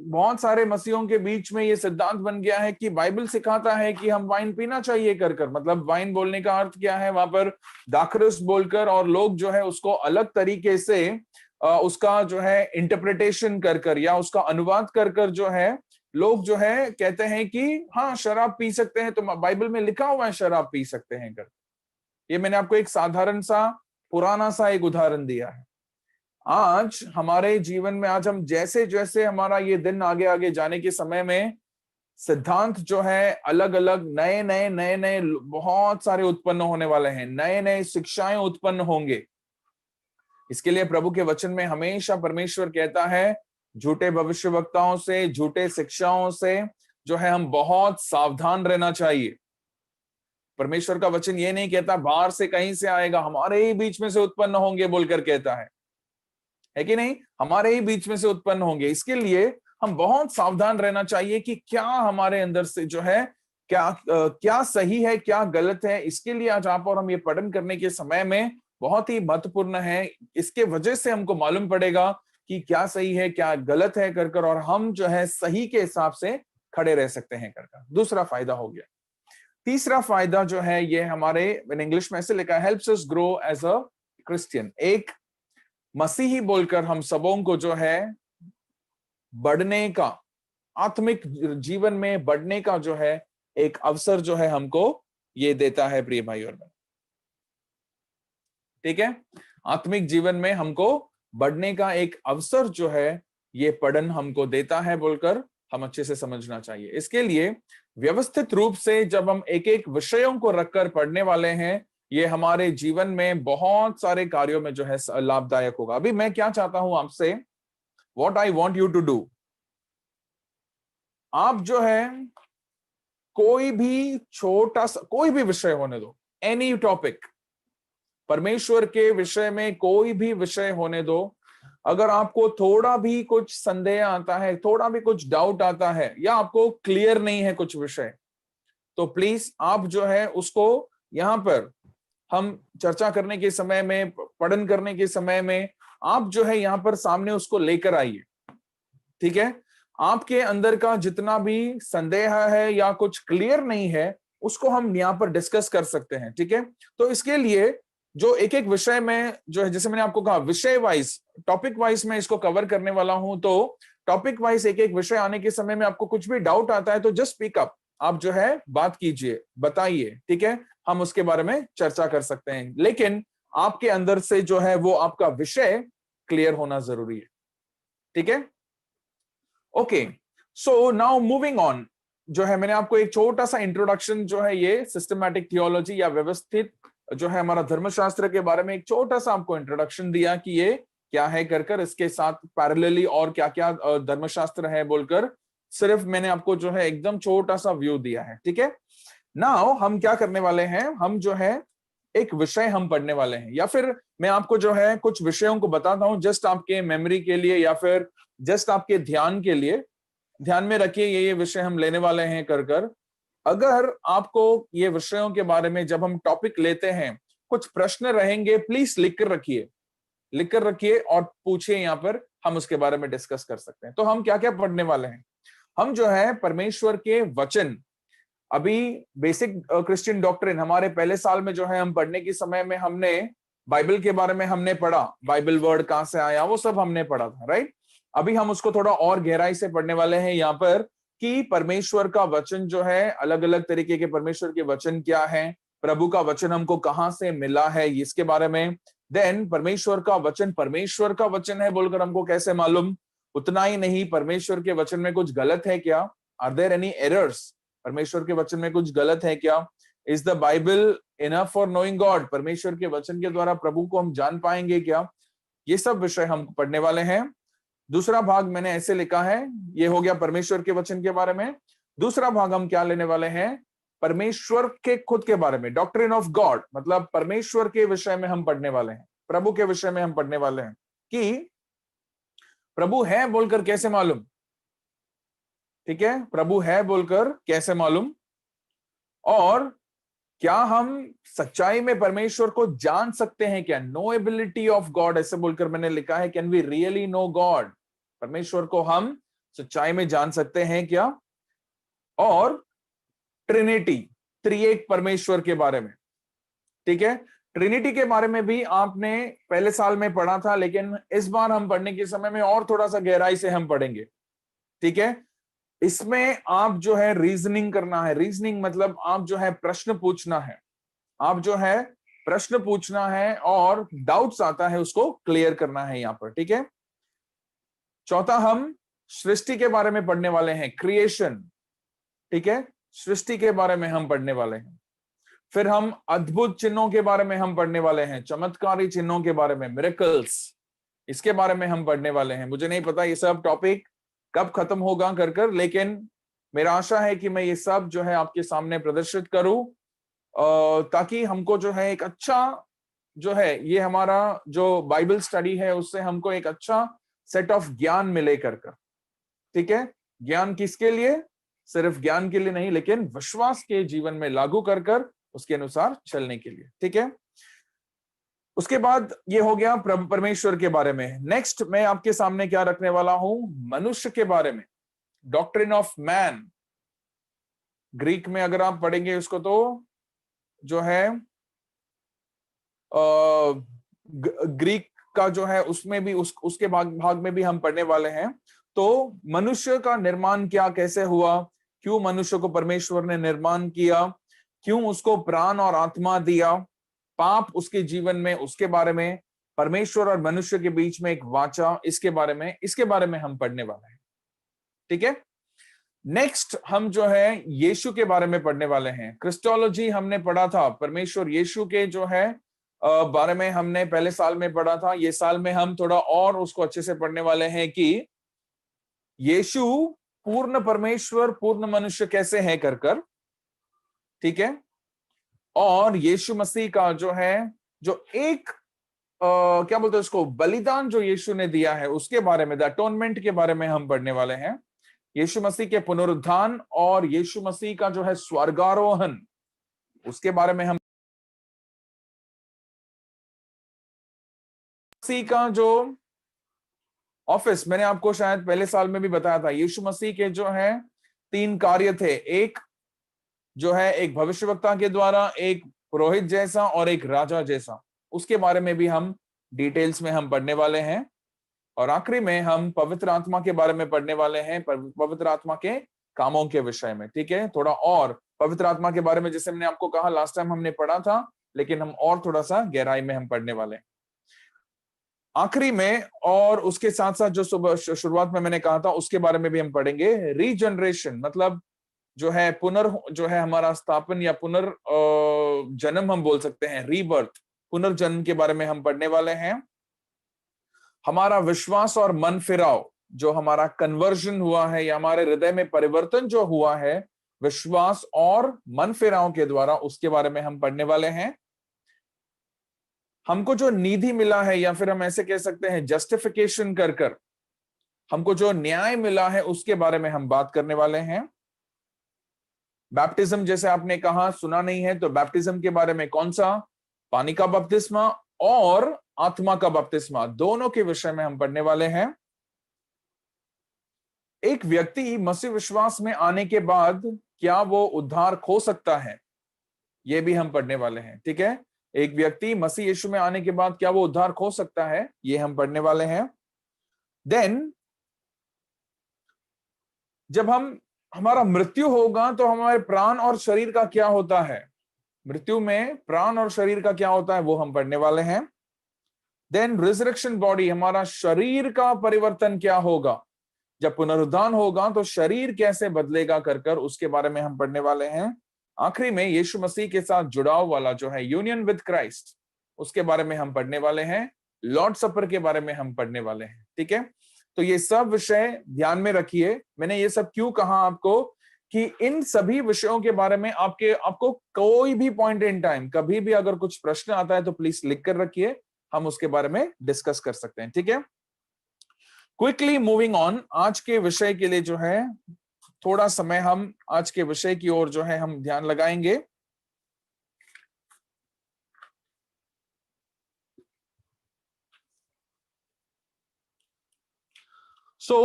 बहुत सारे मसीहों के बीच में ये सिद्धांत बन गया है कि बाइबल सिखाता है कि हम वाइन पीना चाहिए कर। मतलब वाइन बोलने का अर्थ क्या है, वहां पर दाखरस बोलकर, और लोग जो है उसको अलग तरीके से उसका जो है इंटरप्रिटेशन कर या उसका अनुवाद कर जो है लोग जो है कहते हैं कि हाँ शराब पी सकते हैं, तो बाइबल में लिखा हुआ है शराब पी सकते हैं कर। ये मैंने आपको एक साधारण सा पुराना सा एक उदाहरण दिया है। आज हमारे जीवन में, आज हम जैसे जैसे हमारा ये दिन आगे आगे जाने के समय में सिद्धांत जो है अलग अलग नए नए बहुत सारे उत्पन्न होने वाले हैं, नए नए शिक्षाएं उत्पन्न होंगे। इसके लिए प्रभु के वचन में हमेशा परमेश्वर कहता है झूठे भविष्यवक्ताओं से, झूठे शिक्षाओं से जो है हम बहुत सावधान रहना चाहिए। परमेश्वर का वचन ये नहीं कहता बाहर से कहीं से आएगा, हमारे ही बीच में से उत्पन्न होंगे बोलकर कहता है कि नहीं, हमारे ही बीच में से उत्पन्न होंगे। इसके लिए हम बहुत सावधान रहना चाहिए कि क्या हमारे अंदर से जो है क्या सही है, क्या गलत है। इसके लिए आज आप और हम ये पठन करने के समय में बहुत ही महत्वपूर्ण है। इसके वजह से हमको मालूम पड़ेगा कि क्या सही है क्या गलत है कर, और हम जो है सही के हिसाब से खड़े रह सकते हैं कर। दूसरा फायदा हो गया। तीसरा फायदा जो है ये हमारे, इन इंग्लिश में ऐसे लिखा है, helps us grow as a Christian. एक मसीही बोलकर हम सबों को जो है बढ़ने का, आत्मिक जीवन में बढ़ने का जो है एक अवसर जो है हमको ये देता है प्रिय भाई और बहन। ठीक है, आत्मिक जीवन में हमको बढ़ने का एक अवसर जो है ये पढ़न हमको देता है बोलकर हम अच्छे से समझना चाहिए। इसके लिए व्यवस्थित रूप से जब हम एक एक विषयों को रखकर पढ़ने वाले हैं, ये हमारे जीवन में बहुत सारे कार्यों में जो है लाभदायक होगा। अभी मैं क्या चाहता हूं आपसे, what I want you to do, आप जो है कोई भी छोटा सा कोई भी विषय होने दो, एनी टॉपिक, परमेश्वर के विषय में कोई भी विषय होने दो, अगर आपको थोड़ा भी कुछ संदेह आता है, थोड़ा भी कुछ डाउट आता है, या आपको क्लियर नहीं है कुछ विषय, तो प्लीज आप जो है उसको यहां पर हम चर्चा करने के समय में, पठन करने के समय में आप जो है यहां पर सामने उसको लेकर आइए। ठीक है, आपके अंदर का जितना भी संदेह है या कुछ क्लियर नहीं है उसको हम यहां पर डिस्कस कर सकते हैं। ठीक है, तो इसके लिए जो एक एक विषय में जो है, जैसे मैंने आपको कहा विषय वाइज, टॉपिक वाइज मैं इसको कवर करने वाला हूं, तो टॉपिक वाइज एक एक विषय आने के समय में आपको कुछ भी डाउट आता है तो जस्ट स्पीक अप, आप जो है बात कीजिए, बताइए। ठीक है, हम उसके बारे में चर्चा कर सकते हैं, लेकिन आपके अंदर से जो है वो आपका विषय क्लियर होना जरूरी है। ठीक है, okay, so now moving on, जो है मैंने आपको एक छोटा सा इंट्रोडक्शन जो है ये सिस्टमैटिक थियोलॉजी या व्यवस्थित जो है हमारा धर्मशास्त्र के बारे में एक छोटा सा आपको इंट्रोडक्शन दिया कि ये क्या है कर इसके साथ पैरेलली और क्या क्या धर्मशास्त्र है बोलकर सिर्फ मैंने आपको जो है एकदम छोटा सा व्यू दिया है। ठीक है, नाउ हम क्या करने वाले हैं, हम जो है एक विषय हम पढ़ने वाले हैं, या फिर मैं आपको जो है कुछ विषयों को बताता हूं जस्ट आपके मेमोरी के लिए या फिर जस्ट आपके ध्यान के लिए। ध्यान में रखिए ये विषय हम लेने वाले हैं कर अगर आपको ये विषयों के बारे में जब हम टॉपिक लेते हैं कुछ प्रश्न रहेंगे, प्लीज लिख कर रखिए और पूछिए, यहाँ पर हम उसके बारे में डिस्कस कर सकते हैं। तो हम क्या क्या पढ़ने वाले हैं, हम जो है परमेश्वर के वचन, अभी बेसिक क्रिश्चियन डॉक्ट्रिन हमारे पहले साल में जो है हम पढ़ने के समय में हमने बाइबल के बारे में हमने पढ़ा, बाइबल वर्ड कहां से आया वो सब हमने पढ़ा था, राइट। अभी हम उसको थोड़ा और गहराई से पढ़ने वाले हैं यहाँ पर कि परमेश्वर का वचन जो है, अलग अलग तरीके के परमेश्वर के वचन क्या है, प्रभु का वचन हमको कहां से मिला है इसके बारे में। देन परमेश्वर का वचन है बोलकर हमको कैसे मालूम, उतना ही नहीं परमेश्वर के वचन में कुछ गलत है क्या, आर देयर एनी एरर्स, परमेश्वर के वचन में कुछ गलत है क्या, is the Bible enough for knowing God, परमेश्वर के वचन के द्वारा प्रभु को हम जान पाएंगे क्या, ये सब विषय हम पढ़ने वाले हैं। दूसरा भाग मैंने ऐसे लिखा है, ये हो गया परमेश्वर के वचन के बारे में। दूसरा भाग हम क्या लेने वाले हैं, परमेश्वर के खुद के बारे में, डॉक्ट्रिन ऑफ गॉड, मतलब परमेश्वर के विषय में हम पढ़ने वाले हैं, प्रभु के विषय में हम पढ़ने वाले हैं कि प्रभु है बोलकर कैसे मालूम। ठीक है, प्रभु है बोलकर कैसे मालूम, और क्या हम सच्चाई में परमेश्वर को जान सकते हैं क्या, नोएबिलिटी ऑफ गॉड ऐसे बोलकर मैंने लिखा है, can we really know God, परमेश्वर को हम सच्चाई में जान सकते हैं क्या। और ट्रिनिटी, त्रिएक परमेश्वर के बारे में, ठीक है, ट्रिनिटी के बारे में भी आपने पहले साल में पढ़ा था, लेकिन इस बार हम पढ़ने के समय में और थोड़ा सा गहराई से हम पढ़ेंगे। ठीक है, इसमें आप जो है रीजनिंग करना है, रीजनिंग मतलब आप जो है प्रश्न पूछना है, आप जो है प्रश्न पूछना है और डाउट्स आता है उसको क्लियर करना है यहाँ पर। ठीक है, चौथा हम सृष्टि के बारे में पढ़ने वाले हैं, क्रिएशन। ठीक है, सृष्टि के बारे में हम पढ़ने वाले हैं। फिर हम अद्भुत चिन्हों के बारे में हम पढ़ने वाले हैं, चमत्कारी चिन्हों के बारे में, मिरेकल्स, इसके बारे में हम पढ़ने वाले हैं। मुझे नहीं पता ये सब टॉपिक कब खत्म होगा कर लेकिन मेरा आशा है कि मैं ये सब जो है आपके सामने प्रदर्शित करूं, ताकि हमको जो है एक अच्छा जो है ये हमारा जो बाइबल स्टडी है उससे हमको एक अच्छा सेट ऑफ ज्ञान मिले कर। ठीक है, ज्ञान किसके लिए, सिर्फ ज्ञान के लिए नहीं, लेकिन विश्वास के जीवन में लागू कर उसके अनुसार चलने के लिए। ठीक है, उसके बाद ये हो गया परमेश्वर के बारे में। नेक्स्ट मैं आपके सामने क्या रखने वाला हूं, मनुष्य के बारे में, डॉक्ट्रिन ऑफ मैन। ग्रीक में अगर आप पढ़ेंगे उसको तो जो है ग्रीक का जो है उसमें भी उसके भाग में भी हम पढ़ने वाले हैं। तो मनुष्य का निर्माण क्या कैसे हुआ, क्यों मनुष्य को परमेश्वर ने निर्माण किया, क्यों उसको प्राण और आत्मा दिया, पाप उसके जीवन में, उसके बारे में, परमेश्वर और मनुष्य के बीच में एक वाचा, इसके बारे में हम पढ़ने वाले हैं। ठीक है, नेक्स्ट हम जो है यीशु के बारे में पढ़ने वाले हैं। क्रिस्टोलॉजी हमने पढ़ा था, परमेश्वर यीशु के जो है बारे में हमने पहले साल में पढ़ा था। ये साल में हम थोड़ा और उसको अच्छे से पढ़ने वाले हैं कि यीशु पूर्ण परमेश्वर पूर्ण मनुष्य कैसे है कर। ठीक है, और यीशु मसीह का जो है जो एक क्या बोलते हैं उसको, बलिदान जो यीशु ने दिया है उसके बारे में, द अटोनमेंट के बारे में हम पढ़ने वाले हैं। यीशु मसीह के पुनरुत्थान और यीशु मसीह का जो है स्वर्गारोहण, उसके बारे में हम, मसीह का जो ऑफिस, मैंने आपको शायद पहले साल में भी बताया था, यीशु मसीह के जो है 3 कार्य थे, एक जो है एक भविष्यवक्ता के द्वारा, एक पुरोहित जैसा और एक राजा जैसा, उसके बारे में भी हम डिटेल्स में हम पढ़ने वाले हैं। और आखिरी में हम पवित्र आत्मा के बारे में पढ़ने वाले हैं, पवित्र आत्मा के कामों के विषय में। ठीक है, थोड़ा और पवित्र आत्मा के बारे में जैसे मैंने आपको कहा लास्ट टाइम हमने पढ़ा था, लेकिन हम और थोड़ा सा गहराई में हम पढ़ने वाले हैं आखिरी में। और उसके साथ साथ जो शुरुआत में मैंने कहा था उसके बारे में भी हम पढ़ेंगे, रीजनरेशन, मतलब जो है जो है हमारा स्थापन या जन्म हम बोल सकते हैं, रीबर्थ, पुनर्जन्म के बारे में हम पढ़ने वाले हैं। हमारा विश्वास और मन फिराव, जो हमारा कन्वर्जन हुआ है या हमारे हृदय में परिवर्तन जो हुआ है विश्वास और मन फिराव के द्वारा, उसके बारे में हम पढ़ने वाले हैं। हमको जो निधि मिला है, या फिर हम ऐसे कह सकते हैं जस्टिफिकेशन कर कर हमको जो न्याय मिला है, उसके बारे में हम बात करने वाले हैं। बैप्टिज्म, जैसे आपने कहा सुना नहीं है, तो बैप्टिज्म के बारे में कौन सा, पानी का बपतिस्मा और आत्मा का बपतिस्मा, दोनों के विषय में हम पढ़ने वाले हैं। एक व्यक्ति मसीह विश्वास में आने के बाद क्या वो उद्धार खो सकता है, ये भी हम पढ़ने वाले हैं। ठीक है, एक व्यक्ति मसीह यीशु में आने के बाद क्या वो उद्धार खो सकता है, ये हम पढ़ने वाले हैं। देन जब हमारा मृत्यु होगा तो हमारे प्राण और शरीर का क्या होता है, मृत्यु में प्राण और शरीर का क्या होता है, वो हम पढ़ने वाले हैं। देन रिजरेक्शन बॉडी, हमारा शरीर का परिवर्तन क्या होगा, जब पुनरुत्थान होगा तो शरीर कैसे बदलेगा कर उसके बारे में हम पढ़ने वाले हैं। आखिरी में यीशु मसीह के साथ जुड़ाव वाला जो है यूनियन विद क्राइस्ट, उसके बारे में हम पढ़ने वाले हैं। लॉर्ड सपर के बारे में हम पढ़ने वाले हैं। ठीक है, तो ये सब विषय ध्यान में रखिए। मैंने ये सब क्यों कहा आपको कि इन सभी विषयों के बारे में आपको कोई भी पॉइंट इन टाइम कभी भी अगर कुछ प्रश्न आता है तो प्लीज लिख कर रखिए, हम उसके बारे में डिस्कस कर सकते हैं। ठीक है, क्विकली मूविंग ऑन, आज के विषय के लिए जो है थोड़ा समय हम आज के विषय की ओर जो है हम ध्यान लगाएंगे।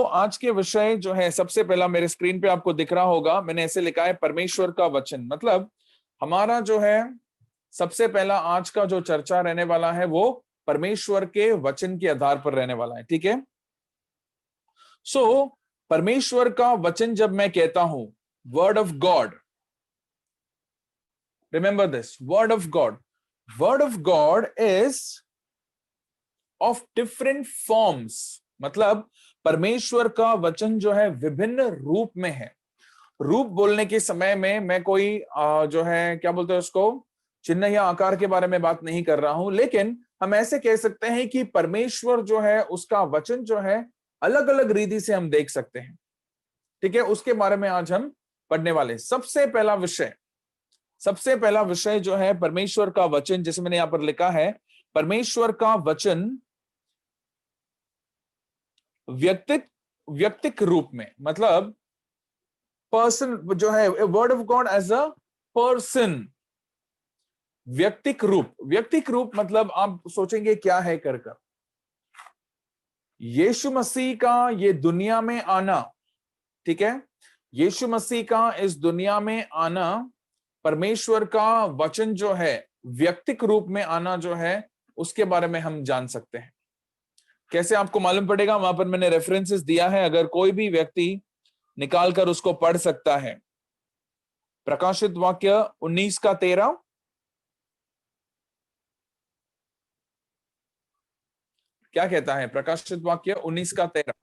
आज के विषय जो है, सबसे पहला मेरे स्क्रीन पे आपको दिख रहा होगा, मैंने ऐसे लिखा है परमेश्वर का वचन। मतलब हमारा जो है सबसे पहला आज का जो चर्चा रहने वाला है वो परमेश्वर के वचन के आधार पर रहने वाला है। ठीक है, परमेश्वर का वचन जब मैं कहता हूं, word of God, remember this, word of God is of different forms. मतलब परमेश्वर का वचन जो है विभिन्न रूप में है। रूप बोलने के समय में मैं कोई जो है क्या बोलते हैं उसको, चिन्ह या आकार के बारे में बात नहीं कर रहा हूं, लेकिन हम ऐसे कह सकते हैं कि परमेश्वर जो है उसका वचन जो है अलग अलग रीति से हम देख सकते हैं। ठीक है, उसके बारे में आज हम पढ़ने वाले। सबसे पहला विषय जो है परमेश्वर का वचन, जैसे मैंने यहां पर लिखा है, परमेश्वर का वचन व्यक्तिक रूप में, मतलब पर्सन जो है, word of God as a person, व्यक्तिक रूप मतलब आप सोचेंगे क्या है कर यीशु मसीह का ये दुनिया में आना। ठीक है, यीशु मसीह का इस दुनिया में आना, परमेश्वर का वचन जो है व्यक्तिक रूप में आना जो है, उसके बारे में हम जान सकते हैं। कैसे आपको मालूम पड़ेगा, वहां पर मैंने रेफरेंसेस दिया है, अगर कोई भी व्यक्ति निकालकर उसको पढ़ सकता है। प्रकाशित वाक्य 19:13, क्या कहता है? प्रकाशित वाक्य 19:13,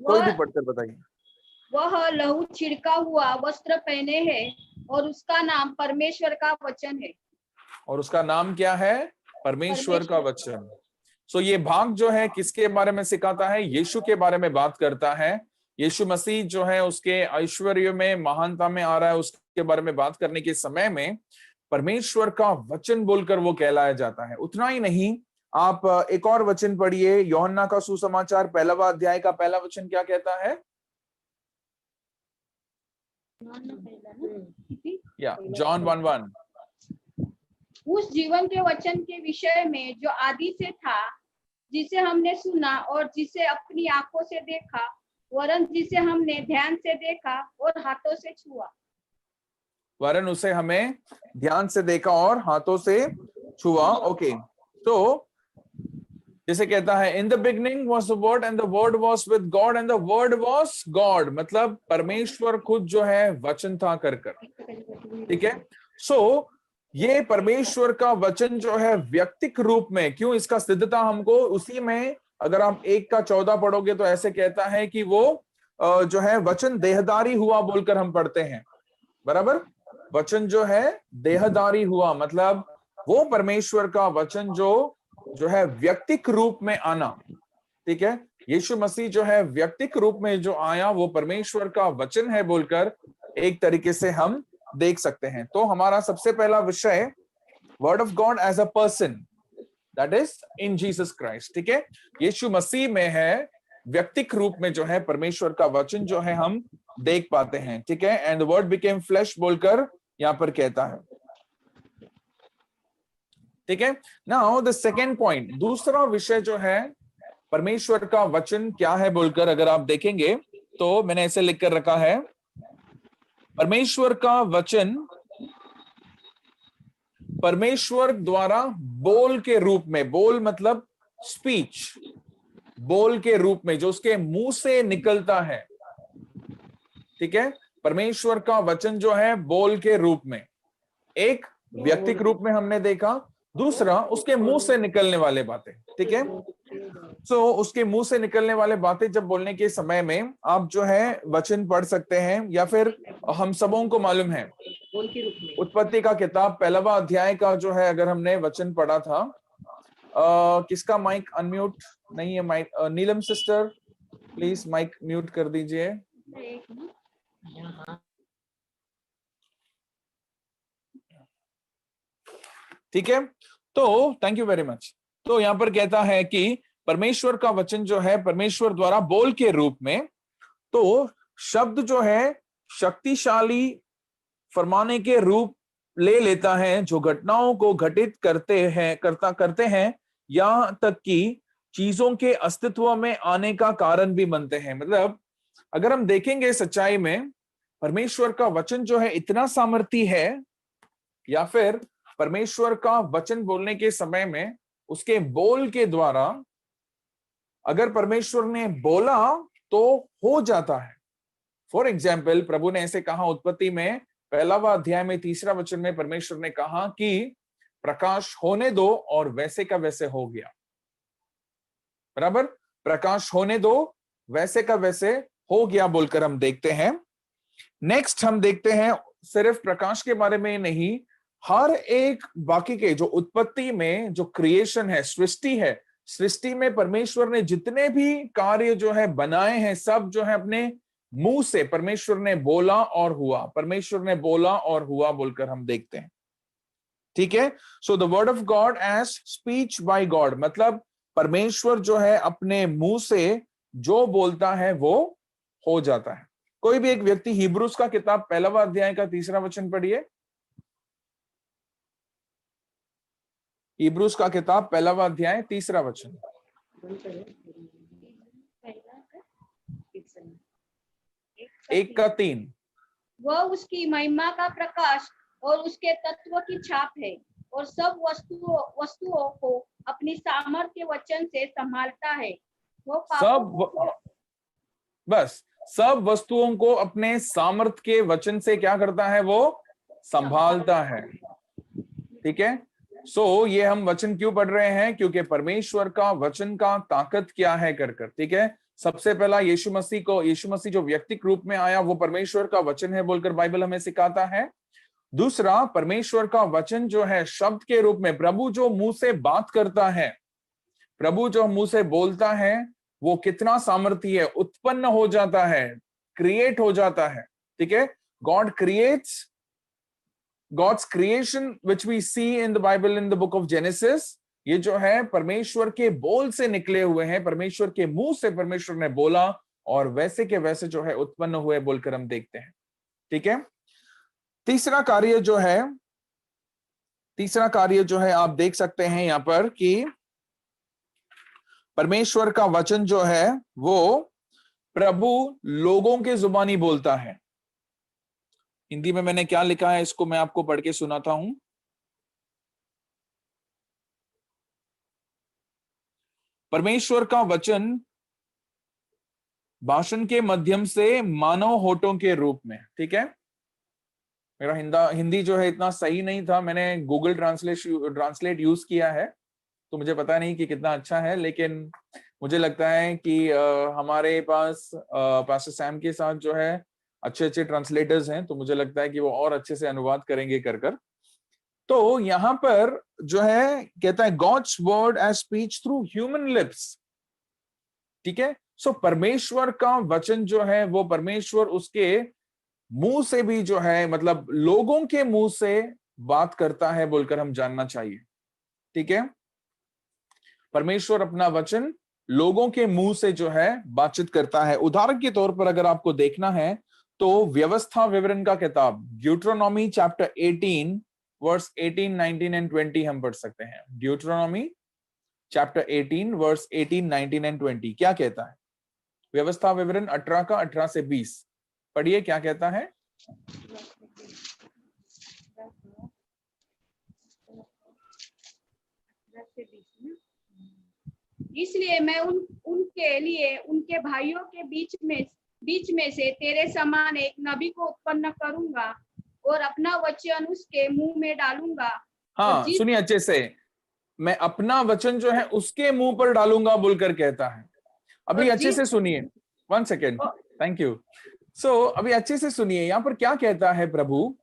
कोई भी पढ़कर बताइए। वह लहू छिड़का हुआ वस्त्र पहने है और उसका नाम परमेश्वर का वचन है। और उसका नाम क्या है? परमेश्वर का वचन। ये भाग जो है किसके बारे में सिखाता है? यीशु के बारे में बात करता है। यीशु मसीह जो है उसके ऐश्वर्य में, महानता में आ रहा है, उसके बारे में बात करने के समय में परमेश्वर का वचन बोलकर वो कहलाया जाता है। उतना ही नहीं, आप एक और वचन पढ़िए, यूहन्ना का सुसमाचार 1वां अध्याय का 1ला वचन क्या कहता है? जॉन 1:1। उस जीवन के वचन के विषय में जो आदि से था, जिसे हमने सुना और जिसे अपनी आंखों से देखा, वरन जिसे हमने ध्यान से देखा और हाथों से छुआ। वरन उसे हमें ध्यान से देखा और हाथों से छुआ। ओके, तो जैसे कहता है, in the beginning was the word and the word was with God and the word was God. मतलब परमेश्वर खुद जो है वचन था कर। ठीक है, ये परमेश्वर का वचन जो है व्यक्तिक रूप में, क्यों इसका सिद्धता हमको उसी में, अगर आप 1:14 पढ़ोगे तो ऐसे कहता है कि वो जो है वचन देहधारी हुआ बोलकर हम पढ़ते हैं, बराबर। वचन जो है देहधारी हुआ, मतलब वो परमेश्वर का वचन जो है व्यक्तिक रूप में आना। ठीक है, यीशु मसीह जो है व्यक्तिक रूप में जो आया वो परमेश्वर का वचन है बोलकर एक तरीके से हम देख सकते हैं। तो हमारा सबसे पहला विषय word of God as a person, that is in Jesus Christ. ठीक है, यीशु मसीह में है व्यक्तिक रूप में जो है परमेश्वर का वचन जो है हम देख पाते हैं। ठीक है, and the word became flesh बोलकर यहां पर कहता है। ठीक है, नाउ द सेकेंड पॉइंट, दूसरा विषय जो है परमेश्वर का वचन क्या है बोलकर अगर आप देखेंगे तो मैंने ऐसे लिख कर रखा है, परमेश्वर का वचन परमेश्वर द्वारा बोल के रूप में, बोल मतलब स्पीच, बोल के रूप में जो उसके मुंह से निकलता है। ठीक है, परमेश्वर का वचन जो है बोल के रूप में, एक व्यक्तिक रूप में हमने देखा, दूसरा उसके मुंह से निकलने वाले बातें। ठीक है, सो उसके मुंह से निकलने वाले बातें जब बोलने के समय में आप जो है वचन पढ़ सकते हैं, या फिर हम सबों को मालूम है उत्पत्ति का किताब 1वां अध्याय का जो है अगर हमने वचन पढ़ा था, किसका माइक अनम्यूट नहीं है? Mic Neelam sister please mic mute कर दीजिए। ठीक है, तो थैंक यू वेरी मच। तो यहां पर कहता है कि परमेश्वर का वचन जो है परमेश्वर द्वारा बोल के रूप में, तो शब्द जो है शक्तिशाली फरमाने के रूप ले लेता है, जो घटनाओं को घटित करते हैं, यहां तक कि चीजों के अस्तित्व में आने का कारण भी बनते हैं। मतलब अगर हम देखेंगे सच्चाई में, परमेश्वर का वचन जो है इतना सामर्थी है, या फिर परमेश्वर का वचन बोलने के समय में उसके बोल के द्वारा अगर परमेश्वर ने बोला तो हो जाता है। फॉर एग्जाम्पल, प्रभु ने ऐसे कहा उत्पत्ति में 1वां अध्याय में 3रा वचन में परमेश्वर ने कहा कि प्रकाश होने दो, और वैसे का वैसे हो गया। बराबर, प्रकाश होने दो, वैसे का वैसे हो गया बोलकर हम देखते हैं। नेक्स्ट हम देखते हैं सिर्फ प्रकाश के बारे में नहीं, हर एक बाकी के जो उत्पत्ति में जो क्रिएशन है, सृष्टि है, सृष्टि में परमेश्वर ने जितने भी कार्य जो है बनाए हैं, सब जो है अपने मुंह से परमेश्वर ने बोला और हुआ, परमेश्वर ने बोला और हुआ बोलकर हम देखते हैं। ठीक है, so the word of God as speech by God, मतलब परमेश्वर जो है अपने मुंह से जो बोलता है वो हो जाता है। कोई भी एक व्यक्ति हिब्रूस का किताब 1वां अध्याय का 3रा वचन पढ़िए। हिब्रूस का किताब 1वां अध्याय 3रा वचन। 1:3। वह उसकी महिमा का प्रकाश और उसके तत्व की छाप है, और सब वस्तुओं को अपनी सामर्थ्य वचन से संभालता है। वो सब वस्तुओं को अपने सामर्थ के वचन से क्या करता है? वो संभालता है। ठीक है, सो ये हम वचन क्यों पढ़ रहे हैं? क्योंकि परमेश्वर का वचन का ताकत क्या है कर। ठीक है, सबसे पहला यीशु मसीह जो व्यक्तिक रूप में आया वो परमेश्वर का वचन है बोलकर बाइबल हमें सिखाता है। दूसरा, परमेश्वर का वचन जो है शब्द के रूप में, प्रभु जो मुंह से बात करता है, प्रभु जो मुंह से बोलता है, वो कितना सामर्थी है, उत्पन्न हो जाता है, क्रिएट हो जाता है। ठीक है, God creates, God's creation which we see in the Bible in the book of Genesis, ये जो है परमेश्वर के बोल से निकले हुए हैं, परमेश्वर के मुंह से परमेश्वर ने बोला और वैसे के वैसे जो है उत्पन्न हुए बोलकर हम देखते हैं। ठीक है, तीसरा कार्य जो है आप देख सकते हैं यहां पर कि परमेश्वर का वचन जो है वो प्रभु लोगों के जुबानी बोलता है। हिंदी में मैंने क्या लिखा है इसको मैं आपको पढ़ के सुनाता हूं। परमेश्वर का वचन भाषण के माध्यम से मानव होठों के रूप में। ठीक है, मेरा हिंदी जो है इतना सही नहीं था, मैंने गूगल ट्रांसलेट यूज किया है, तो मुझे पता नहीं कि कितना अच्छा है, लेकिन मुझे लगता है कि हमारे पास पास्टर सैम के साथ जो है अच्छे अच्छे ट्रांसलेटर्स हैं, तो मुझे लगता है कि वो और अच्छे से अनुवाद करेंगे कर कर। तो यहां पर जो है कहता है God's word as speech through human lips, ठीक है। सो परमेश्वर का वचन जो है वो परमेश्वर उसके मुंह से भी जो है, मतलब लोगों के मुंह से बात करता है बोलकर हम जानना चाहिए, ठीक है। परमेश्वर अपना वचन लोगों के मुंह से जो है बातचीत करता है। उदाहरण के तौर पर अगर आपको देखना है तो व्यवस्था विवरण का किताब ड्यूट्रोनॉमी चैप्टर 18 वर्स 18, 19 एंड 20 हम पढ़ सकते हैं। ड्यूट्रोनॉमी चैप्टर 18 वर्स 18, 19 एंड 20 क्या कहता है? व्यवस्था विवरण 18 का 18 से 20 पढ़िए, क्या कहता है? इसलिए मैं उनके लिए उनके भाइयों के बीच में से तेरे समान एक नबी को उत्पन्न करूंगा और अपना वचन उसके मुंह में डालूंगा। हाँ सुनिए अच्छे से, मैं अपना वचन जो है उसके मुंह पर डालूंगा बोलकर कहता है। अभी अच्छे से सुनिए, 1 सेकेंड, थैंक यू। सो अभी अच्छे से सुनिए, यहां पर क्या कहता है प्रभु?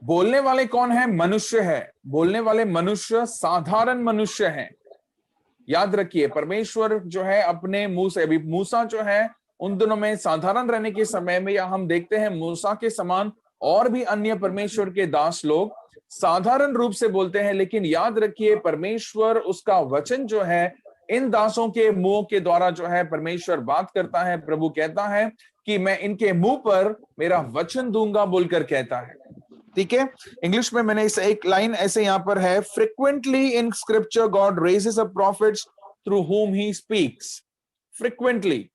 बोलने वाले कौन है? मनुष्य है। बोलने वाले मनुष्य साधारण मनुष्य हैं। याद रखिए, परमेश्वर जो है अपने मुंह से, अभी मूसा जो है उन दिनों में साधारण रहने के समय में, या हम देखते हैं मूसा के समान और भी अन्य परमेश्वर के दास लोग साधारण रूप से बोलते हैं, लेकिन याद रखिए परमेश्वर उसका वचन जो है इन दासों के मुंह के द्वारा जो है परमेश्वर बात करता है। प्रभु कहता है कि मैं इनके मुंह पर मेरा वचन दूंगा बोलकर कहता है, ठीक है। इंग्लिश में मैंने इस एक लाइन ऐसे यहां पर है, frequently in scripture God raises up prophets through whom he speaks। Frequently,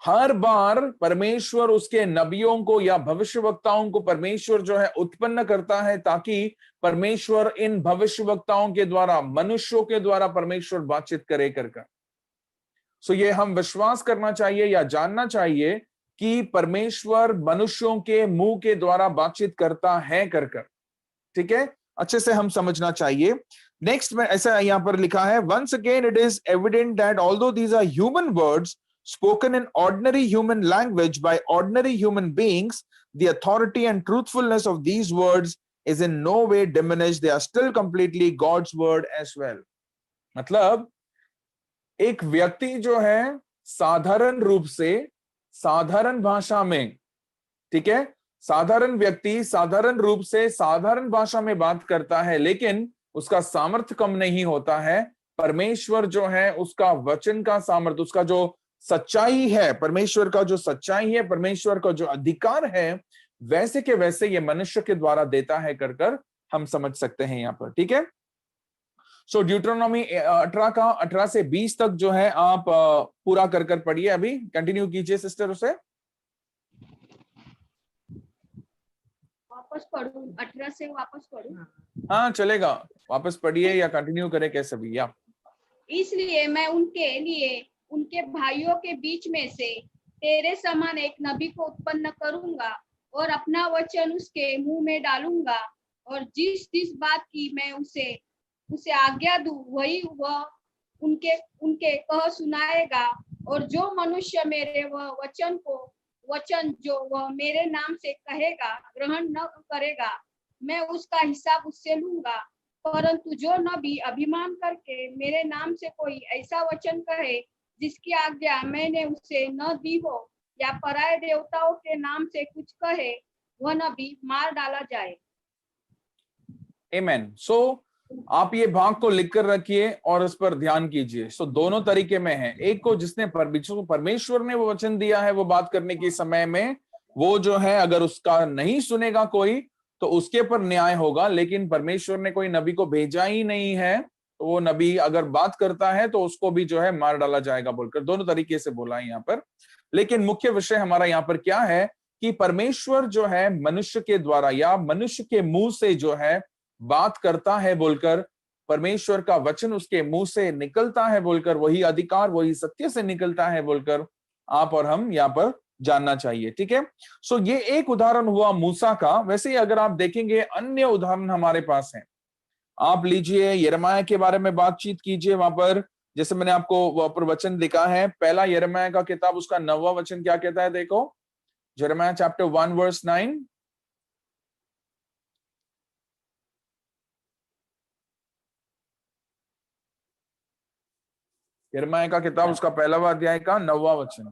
हर बार परमेश्वर उसके नबियों को या भविष्यवक्ताओं को परमेश्वर जो है उत्पन्न करता है, ताकि परमेश्वर इन भविष्यवक्ताओं के द्वारा, मनुष्यों के द्वारा परमेश्वर बातचीत करे कर। सो ये हम विश्वास करना चाहिए या जानना चाहिए कि परमेश्वर मनुष्यों के मुंह के द्वारा बातचीत करता है कर, ठीक है। अच्छे से हम समझना चाहिए। नेक्स्ट में ऐसा यहां पर लिखा है, once again it is evident that although these are human words spoken in ordinary human language by ordinary human beings, the authority and truthfulness of these words is in no way diminished. They are still completely God's word as well। मतलब एक व्यक्ति जो है साधारण रूप से साधारण भाषा में, ठीक है, साधारण व्यक्ति साधारण रूप से साधारण भाषा में बात करता है, लेकिन उसका सामर्थ्य कम नहीं होता है। परमेश्वर जो है उसका वचन का सामर्थ्य, उसका जो सच्चाई है, परमेश्वर का जो सच्चाई है, परमेश्वर का जो अधिकार है, वैसे के वैसे ये मनुष्य के द्वारा देता है कर हम समझ सकते हैं यहां पर, ठीक है। सो ड्यूट्रोनॉमी 18 का 18 से 20 तक जो है आप पूरा कर पढ़िए। अभी कंटिन्यू कीजिए सिस्टर उसे। वापस पढ़ूं? 18 से वापस पढ़ूं? हाँ चलेगा, वापस पढ़िए या कंटिन्यू करें, कैसे भी। या इसलिए मैं उनके लिए उनके भाइयों के बीच में से तेरे समान एक नबी को उत्पन्न करूंगा और अपना वचन उसके मुंह में डालूंगा, और जिस जिस बात की मैं उसे आज्ञा दूं वही वह उनके कह सुनाएगा। और जो मनुष्य मेरे वचन जो वह मेरे नाम से कहेगा ग्रहण न करेगा, मैं उसका हिसाब उससे लूंगा। परंतु जो नबी अभिमान करके मेरे नाम से कोई ऐसा वचन कहे जिसकी आज्ञा मैंने उसे न दी हो, या पराये देवताओं के नाम से कुछ कहे, वह नबी मार डाला जाए। आमेन। सो आप ये भाग को लिख कर रखिए और उस पर ध्यान कीजिए। सो दोनों तरीके में है, एक को जिसने परमेश्वर ने वो वचन दिया है, वो बात करने के समय में वो जो है अगर उसका नहीं सुनेगा कोई तो उसके पर न्याय होगा, लेकिन परमेश्वर ने कोई नबी को भेजा ही नहीं है तो वो नबी अगर बात करता है तो उसको भी जो है मार डाला जाएगा बोलकर दोनों तरीके से बोला है यहाँ पर। लेकिन मुख्य विषय हमारा यहाँ पर क्या है कि परमेश्वर जो है मनुष्य के द्वारा या मनुष्य के मुंह से जो है बात करता है बोलकर, परमेश्वर का वचन उसके मुंह से निकलता है बोलकर, वही अधिकार वही सत्य से निकलता है बोलकर आप और हम यहाँ पर जानना चाहिए, ठीक है। सो ये एक उदाहरण हुआ मूसा का। वैसे ही अगर आप देखेंगे अन्य उदाहरण हमारे पास हैं। आप लीजिए यिर्मयाह के बारे में बातचीत कीजिए, वहां पर जैसे मैंने आपको वहां पर वचन लिखा है, पहला यिर्मयाह का किताब उसका 9वां वचन क्या कहता है, देखो Jeremiah chapter 1 verse 9. यिर्मयाह का किताब उसका पहला अध्याय का 9वां वचन।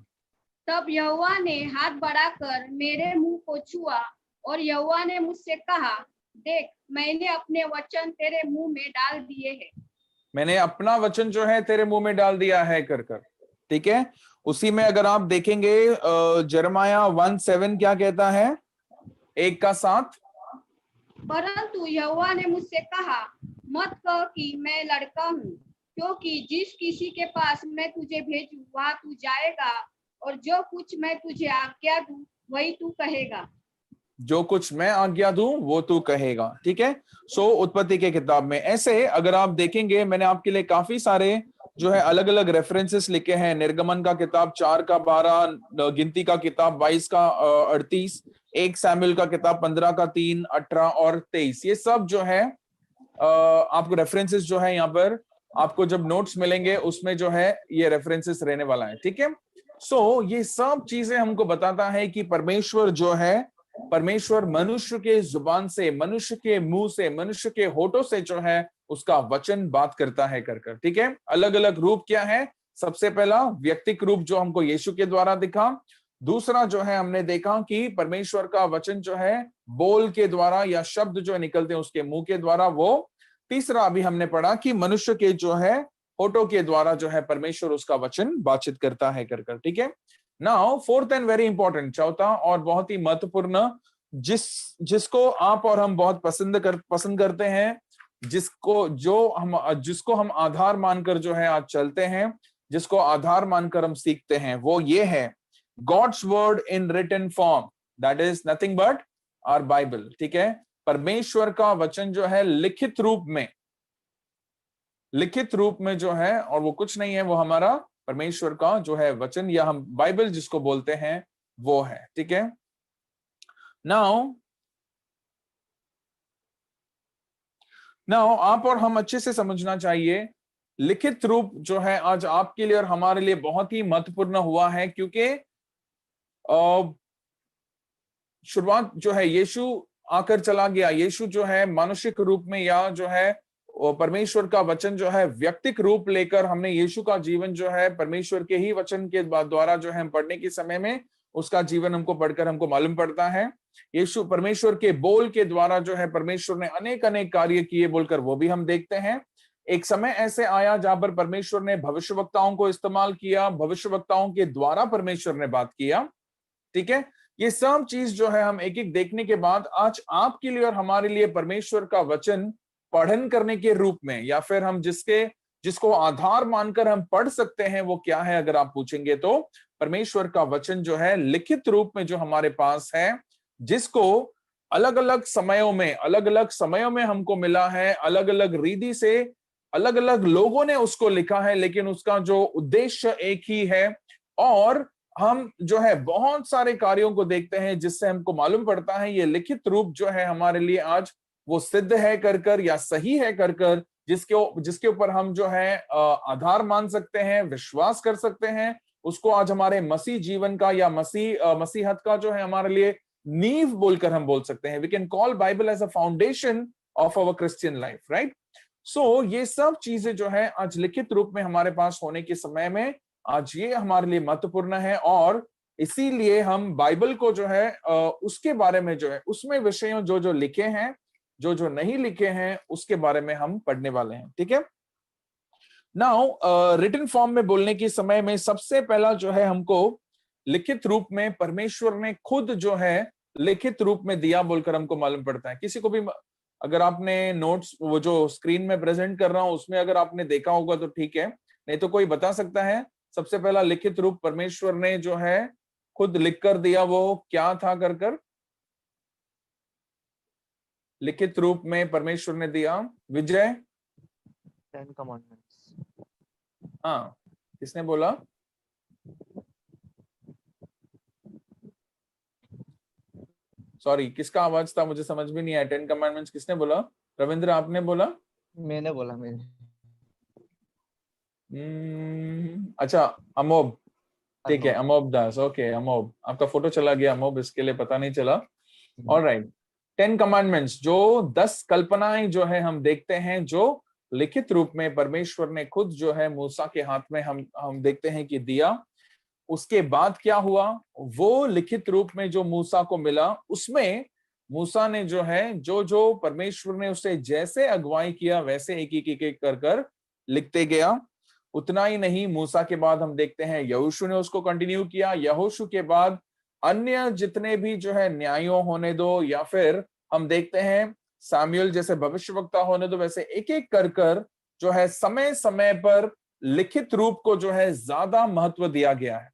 तब यहोवा ने हाथ बढ़ाकर मेरे मुंह को छुआ और यहोवा ने मुझसे कहा, देख मैंने अपने वचन तेरे मुंह में डाल दिए हैं। मैंने अपना वचन जो है तेरे मुंह में डाल दिया है कर कर। ठीक है, उसी में अगर आप देखेंगे यिर्मयाह 1:7 क्या कहता है, 1:7। परंतु यहोवा ने मुझसे कहा, मत कह कि मैं लड़का हूँ, क्योंकि जिस किसी के पास मैं तुझे भेजूं वहां तू जाएगा और जो कुछ मैं तुझे आज्ञा दूं वही तू कहेगा। जो कुछ मैं आज्ञा दूं वो तू कहेगा। ठीक है, सो उत्पत्ति के किताब में ऐसे अगर आप देखेंगे, मैंने आपके लिए काफी सारे जो है अलग अलग रेफरेंसेस लिखे हैं। निर्गमन का किताब 4:12, गिनती का किताब 22:38, 1 सैमुएल का किताब 15:3, 18 और 23। ये सब जो है आपको रेफरेंसेस जो है यहाँ पर आपको जब नोट्स मिलेंगे उसमें जो है ये रेफरेंसेस रहने वाला है। ठीक है, सो ये सब चीजें हमको बताता है कि परमेश्वर जो है, परमेश्वर मनुष्य के जुबान से, मनुष्य के मुंह से, मनुष्य के होठों से जो है उसका वचन बात करता है कर कर। ठीक है, अलग अलग रूप क्या है, सबसे पहला व्यक्तिक रूप जो हमको यीशु के द्वारा दिखा। दूसरा जो है हमने देखा कि परमेश्वर का वचन जो है बोल के द्वारा या शब्द जो निकलते हैं उसके मुंह के द्वारा वो। तीसरा अभी हमने पढ़ा कि मनुष्य के जो है होठों के द्वारा जो है परमेश्वर उसका वचन बातचीत करता है कर कर। ठीक है, now fourth and very important, चौथा और बहुत ही महत्वपूर्ण, जिसको आप और हम बहुत पसंद करते हैं, जिसको हम आधार मानकर जो है आज चलते हैं, जिसको आधार मानकर हम सीखते हैं, वो ये है God's word in written form, that is nothing but our Bible. ठीक है, परमेश्वर का वचन जो है लिखित रूप में जो है, और वो कुछ नहीं है, वो हमारा परमेश्वर का जो है वचन या हम बाइबल जिसको बोलते हैं वो है। ठीक है, नाउ आप और हम अच्छे से समझना चाहिए, लिखित रूप जो है आज आपके लिए और हमारे लिए बहुत ही महत्वपूर्ण हुआ है, क्योंकि शुरुआत जो है यीशु आकर चला गया, यीशु जो है मानुषिक रूप में या जो है परमेश्वर का वचन जो है व्यक्तिक रूप लेकर, हमने यीशु का जीवन जो है परमेश्वर के ही वचन के द्वारा जो है हम पढ़ने के समय में उसका जीवन हमको पढ़कर हमको मालूम पड़ता है। यीशु परमेश्वर के बोल के द्वारा जो है परमेश्वर ने अनेक अनेक कार्य किए बोलकर वो भी हम देखते हैं। एक समय ऐसे आया जहां पर परमेश्वर ने भविष्यवक्ताओं को इस्तेमाल किया, भविष्यवक्ताओं के द्वारा परमेश्वर ने बात किया। ठीक है, ये सब चीज जो है हम एक एक देखने के बाद आज आपके लिए और हमारे लिए परमेश्वर का वचन पठन करने के रूप में, या फिर हम जिसको आधार मानकर हम पढ़ सकते हैं वो क्या है अगर आप पूछेंगे तो परमेश्वर का वचन जो है लिखित रूप में जो हमारे पास है, जिसको अलग अलग समयों में हमको मिला है, अलग अलग रीति से अलग अलग लोगों ने उसको लिखा है, लेकिन उसका जो उद्देश्य एक ही है। और हम जो है बहुत सारे कार्यों को देखते हैं जिससे हमको मालूम पड़ता है ये लिखित रूप जो है हमारे लिए आज वो सिद्ध है कर कर या सही है कर कर, जिसके ऊपर हम जो है आधार मान सकते हैं, विश्वास कर सकते हैं, उसको आज हमारे मसीह जीवन का या मसीहत का जो है हमारे लिए नींव बोलकर हम बोल सकते हैं। We can call Bible as a foundation of our Christian life, right. So ये सब चीजें जो है आज लिखित रूप में हमारे पास होने के समय में आज ये हमारे लिए महत्वपूर्ण है, और इसीलिए हम बाइबल को जो है उसके बारे में जो है उसमें विषयों जो लिखे हैं, जो नहीं लिखे हैं उसके बारे में हम पढ़ने वाले हैं। ठीक है, नाउ रिटन फॉर्म में बोलने के समय में सबसे पहला जो है हमको लिखित रूप में परमेश्वर ने खुद जो है लिखित रूप में दिया बोलकर हमको मालूम पड़ता है। किसी को भी अगर आपने नोट्स वो जो स्क्रीन में प्रेजेंट कर रहा हूं उसमें अगर आपने देखा होगा तो ठीक है, नहीं तो कोई बता सकता है सबसे पहला लिखित रूप परमेश्वर ने जो है खुद लिख कर दिया वो क्या था कर कर? लिखित रूप में परमेश्वर ने दिया, विजय? 10 कमांडमेंट्स। हाँ, किसने बोला? सॉरी, किसका आवाज था मुझे समझ भी नहीं आया। 10 कमांडमेंट्स किसने बोला? रविंद्र आपने बोला? मैंने बोला। अच्छा, अमोब ठीक है, अमोब दास। ओके अमोब, आपका फोटो चला गया अमोब, इसके लिए पता नहीं चला। ऑलराइट, 10 कमांडमेंट्स, जो 10 कल्पनाएं जो है हम देखते हैं, जो लिखित रूप में परमेश्वर ने खुद जो है मूसा के हाथ में हम देखते हैं कि दिया। उसके बाद क्या हुआ, वो लिखित रूप में जो मूसा को मिला, उसमें मूसा ने जो है जो जो परमेश्वर ने उसे जैसे अगुवाई किया वैसे एक एक एक कर कर लिखते गया। उतना ही नहीं, मूसा के बाद हम देखते हैं यहोशू ने उसको कंटिन्यू किया। यहोशू के बाद अन्य जितने भी जो है न्यायों होने दो, या फिर हम देखते हैं सामुएल जैसे भविष्यवक्ता होने दो, वैसे एक एक कर कर जो है समय समय पर लिखित रूप को जो है ज्यादा महत्व दिया गया है।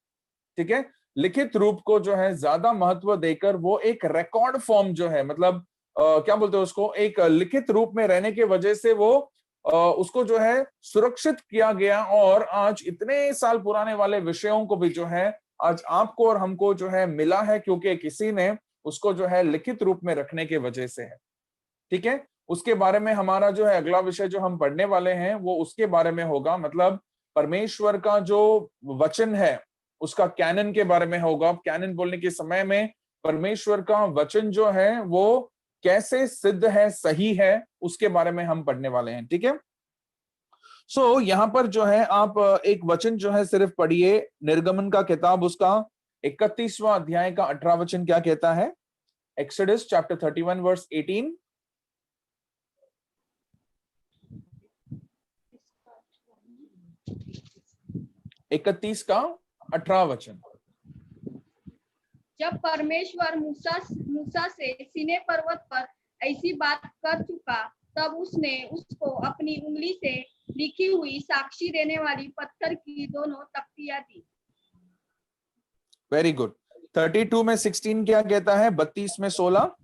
ठीक है, लिखित रूप को जो है ज्यादा महत्व देकर वो एक रिकॉर्ड फॉर्म जो है, मतलब क्या बोलते हैं उसको, एक लिखित रूप में रहने के वजह से वो उसको जो है सुरक्षित किया गया। और आज इतने साल पुराने वाले विषयों को भी जो है आज आपको और हमको जो है मिला है, क्योंकि किसी ने उसको जो है लिखित रूप में रखने के वजह से है। ठीक है, उसके बारे में हमारा जो है अगला विषय जो हम पढ़ने वाले हैं वो उसके बारे में होगा। मतलब परमेश्वर का जो वचन है उसका कैनन के बारे में होगा। कैनन बोलने के समय में परमेश्वर का वचन जो है वो कैसे सिद्ध है, सही है, उसके बारे में हम पढ़ने वाले हैं। ठीक है, सो यहाँ पर जो है आप एक वचन जो है सिर्फ पढ़िए, निर्गमन का किताब उसका 31वां अध्याय का 18 वचन क्या कहता है। Exodus chapter 31 verse 18। 31 का 18 वचन। जब परमेश्वर मूसा से सीने पर्वत पर ऐसी बात कर चुका, तब उसने उसको अपनी उंगली से लिखी हुई साक्षी देने वाली पत्थर की दोनों तख्तियां दी। Very good. 32 में 16 क्या कहता है, 32 में 16।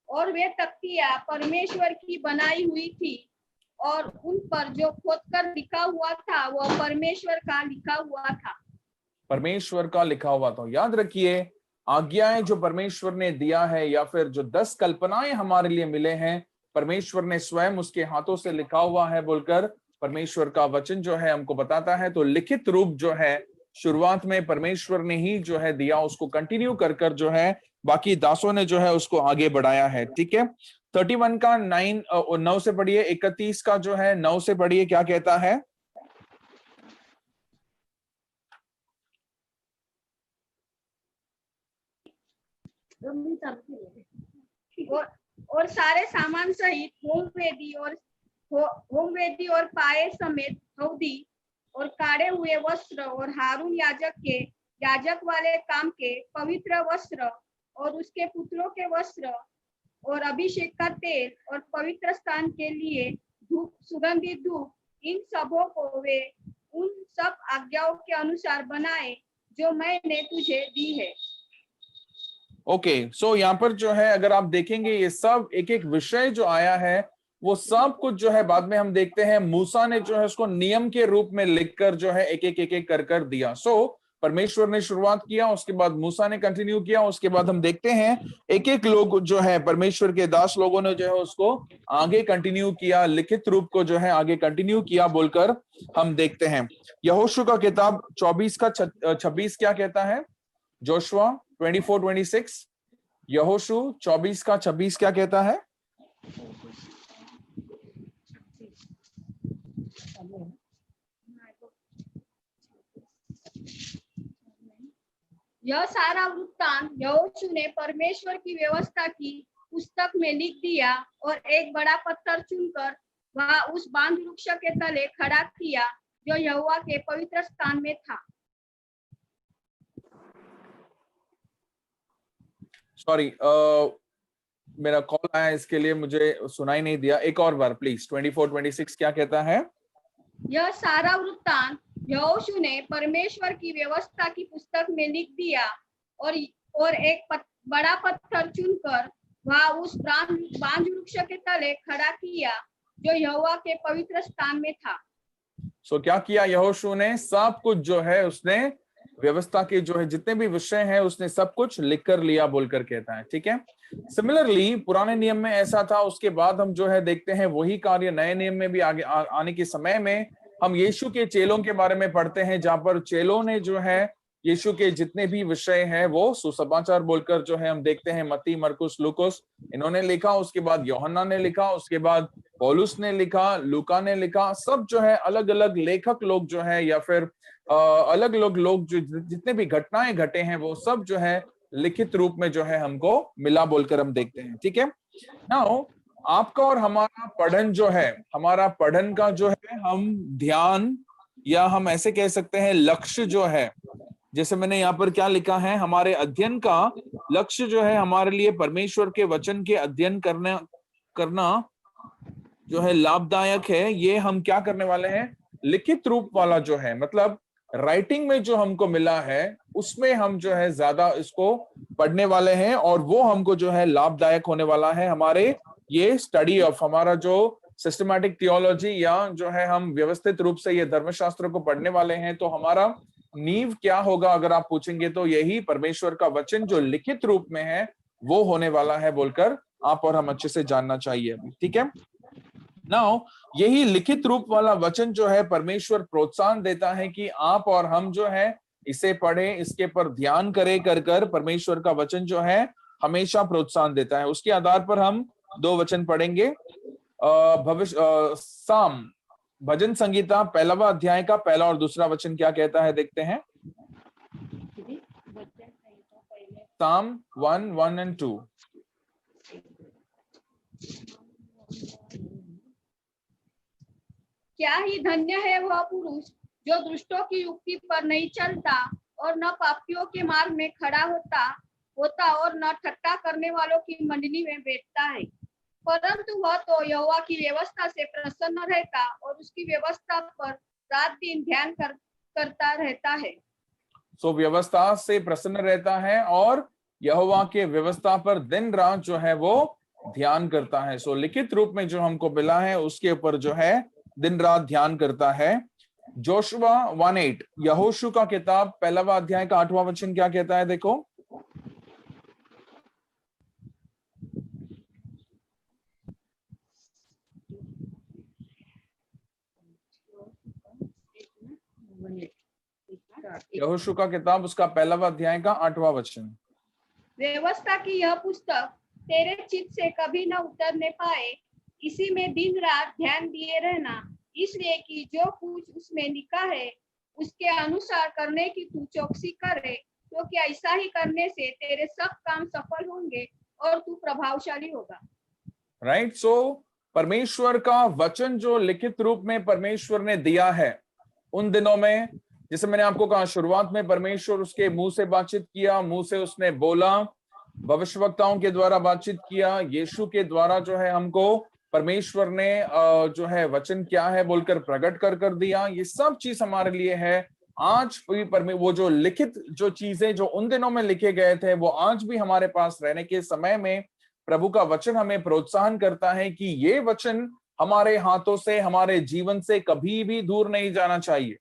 और वे तख्तियां परमेश्वर की बनाई हुई थी, और उन पर जो खोदकर लिखा हुआ था वह परमेश्वर का लिखा हुआ था। परमेश्वर का लिखा हुआ था। याद रखिए, आज्ञाएं जो परमेश्वर ने दिया है, या फिर जो 10 कल्पनाएं हमारे लिए मिले हैं, परमेश्वर ने स्वयं उसके हाथों से लिखा हुआ है बोलकर परमेश्वर का वचन जो है हमको बताता है। तो लिखित रूप जो है शुरुआत में परमेश्वर ने ही जो है दिया, उसको कंटिन्यू कर कर जो है बाकी दासों ने जो है उसको आगे बढ़ाया है। ठीक है, 31 का 9 से पढ़िए, 31 का जो है 9 से पढ़िए, क्या कहता है। और सारे सामान सहित होम वेदी और पाए समेत हौदी और काढ़े हुए वस्त्र और हारून याजक के याजक वाले काम के पवित्र वस्त्र और उसके पुत्रों के वस्त्र और अभिषेक का तेल और पवित्र स्थान के लिए धूप, सुगंधित धूप, इन सबों को वे उन सब आज्ञाओं के अनुसार बनाए जो मैंने तुझे दी है। ओके, सो यहाँ पर जो है अगर आप देखेंगे ये सब एक एक विषय जो आया है वो सब कुछ जो है बाद में हम देखते हैं मूसा ने जो है उसको नियम के रूप में लिखकर जो है एक एक कर दिया। सो परमेश्वर ने शुरुआत किया, उसके बाद मूसा ने कंटिन्यू किया, उसके बाद हम देखते हैं एक एक लोग जो है परमेश्वर के दास लोगों ने जो है उसको आगे कंटिन्यू किया, लिखित रूप को जो है आगे कंटिन्यू किया बोलकर हम देखते हैं। यहोशू का किताब 24 का 26 क्या कहता है। जोशुआ 24:26, यहोशू 24 का 26 क्या कहता है। यह सारा वृत्तांत यहोशू ने परमेश्वर की व्यवस्था की पुस्तक में लिख दिया और एक बड़ा पत्थर चुनकर वहां उस बांज वृक्ष के तले खड़ा किया जो यहोवा के पवित्र स्थान में था। सॉरी, मेरा कॉल आया, इसके लिए मुझे सुनाई नहीं दिया। एक और बार प्लीज, 24:26 क्या कहता है। यह सारा वृत्तांत यहोशू ने परमेश्वर की व्यवस्था की पुस्तक में लिख दिया और एक बड़ा पत्थर चुनकर वहां उस बांज वृक्ष के तले खड़ा किया जो यहोवा के पवित्र स्थान में था। सो क्या किया यहोशू ने, सब कुछ जो है उसने व्यवस्था के जो है जितने भी विषय हैं उसने सब कुछ लिख कर लिया बोलकर कहता है। ठीक है, सिमिलरली पुराने नियम में ऐसा था, उसके बाद हम जो है देखते हैं वही कार्य नए नियम में भी आगे आने के समय में हम यीशु के चेलों के बारे में पढ़ते हैं, जहां पर चेलों ने जो है यीशु के जितने भी विषय हैं वो सुसमाचार बोलकर जो है हम देखते हैं मत्ती, मरकुस, लूकोस इन्होंने लिखा, उसके बाद यूहन्ना ने लिखा, उसके बाद पौलुस ने लिखा, लूका ने लिखा। सब जो है अलग अलग लेखक लोग जो है या फिर अलग अलग लोग जो जितने भी घटनाएं घटे हैं वो सब जो है लिखित रूप में जो है हमको मिला बोलकर हम देखते हैं। ठीक है, नाउ आपका और हमारा पढ़न जो है, हमारा पढ़न का जो है हम ध्यान या हम ऐसे कह सकते हैं लक्ष्य जो है, जैसे मैंने यहाँ पर क्या लिखा है, हमारे अध्ययन का लक्ष्य जो है हमारे लिए परमेश्वर के वचन के अध्ययन करना जो है लाभदायक है। ये हम क्या करने वाले हैं, लिखित रूप वाला जो है, मतलब राइटिंग में जो हमको मिला है उसमें हम जो है ज्यादा इसको पढ़ने वाले हैं और वो हमको जो है लाभदायक होने वाला है। हमारे ये स्टडी ऑफ हमारा जो सिस्टमैटिक थियोलॉजी या जो है हम व्यवस्थित रूप से ये धर्मशास्त्र को पढ़ने वाले हैं, तो हमारा नींव क्या होगा अगर आप पूछेंगे तो यही परमेश्वर का वचन जो लिखित रूप में है वो होने वाला है बोलकर आप और हम अच्छे से जानना चाहिए अभी। ठीक है, नाउ यही लिखित रूप वाला वचन जो है परमेश्वर प्रोत्साहन देता है कि आप और हम जो है इसे पढ़ें, इसके पर ध्यान करें कर परमेश्वर का वचन जो है हमेशा प्रोत्साहन देता है। उसके आधार पर हम दो वचन पढ़ेंगे। साम भजन संगीता 1वां अध्याय का 1 और 2 वचन क्या कहता है, देखते हैं। साम 1 and 2। क्या ही धन्य है वह पुरुष जो दुष्टों की युक्ति पर नहीं चलता और न पापियों के मार्ग में खड़ा होता और न ठट्टा करने वालों की मंडली में बैठता है, परंतु वह तो यहोवा की व्यवस्था से प्रसन्न रहता और उसकी व्यवस्था पर रात दिन ध्यान करता रहता है। सो व्यवस्था से प्रसन्न रहता है और यहोवा के व्यवस्था पर दिन रात जो है वो ध्यान करता है। सो लिखित रूप में जो हमको मिला है उसके ऊपर जो है दिन रात ध्यान करता है। जोशुआ 1:8 यहोशू का किताब 1वां अध्याय का 8वां वचन क्या कहता है, देखो। यहोशू का किताब उसका 1वां अध्याय का 8वां वचन। व्यवस्था की यह पुस्तक तेरे चित्त से कभी न उतरने पाए, इसी में दिन रात ध्यान दिए रहना, इसलिए कि जो कुछ उसमें लिखा है उसके अनुसार करने की तू चौकसी करे, क्योंकि ऐसा ही करने से तेरे सब काम सफल होंगे और तू प्रभावशाली होगा। राइट, सो परमेश्वर का वचन जो लिखित रूप में परमेश्वर ने दिया है उन दिनों में, जैसे मैंने आपको कहा शुरुआत में परमेश्वर उसके मुंह से बातचीत किया, मुंह से उसने बोला, भविष्यवक्ताओं के द्वारा बातचीत किया, यीशु के द्वारा जो है हमको परमेश्वर ने जो है वचन क्या है बोलकर प्रकट कर दिया। ये सब चीज हमारे लिए है। आज भी वो जो लिखित जो चीजें जो उन दिनों में लिखे गए थे वो आज भी हमारे पास रहने के समय में प्रभु का वचन हमें प्रोत्साहन करता है कि ये वचन हमारे हाथों से, हमारे जीवन से कभी भी दूर नहीं जाना चाहिए।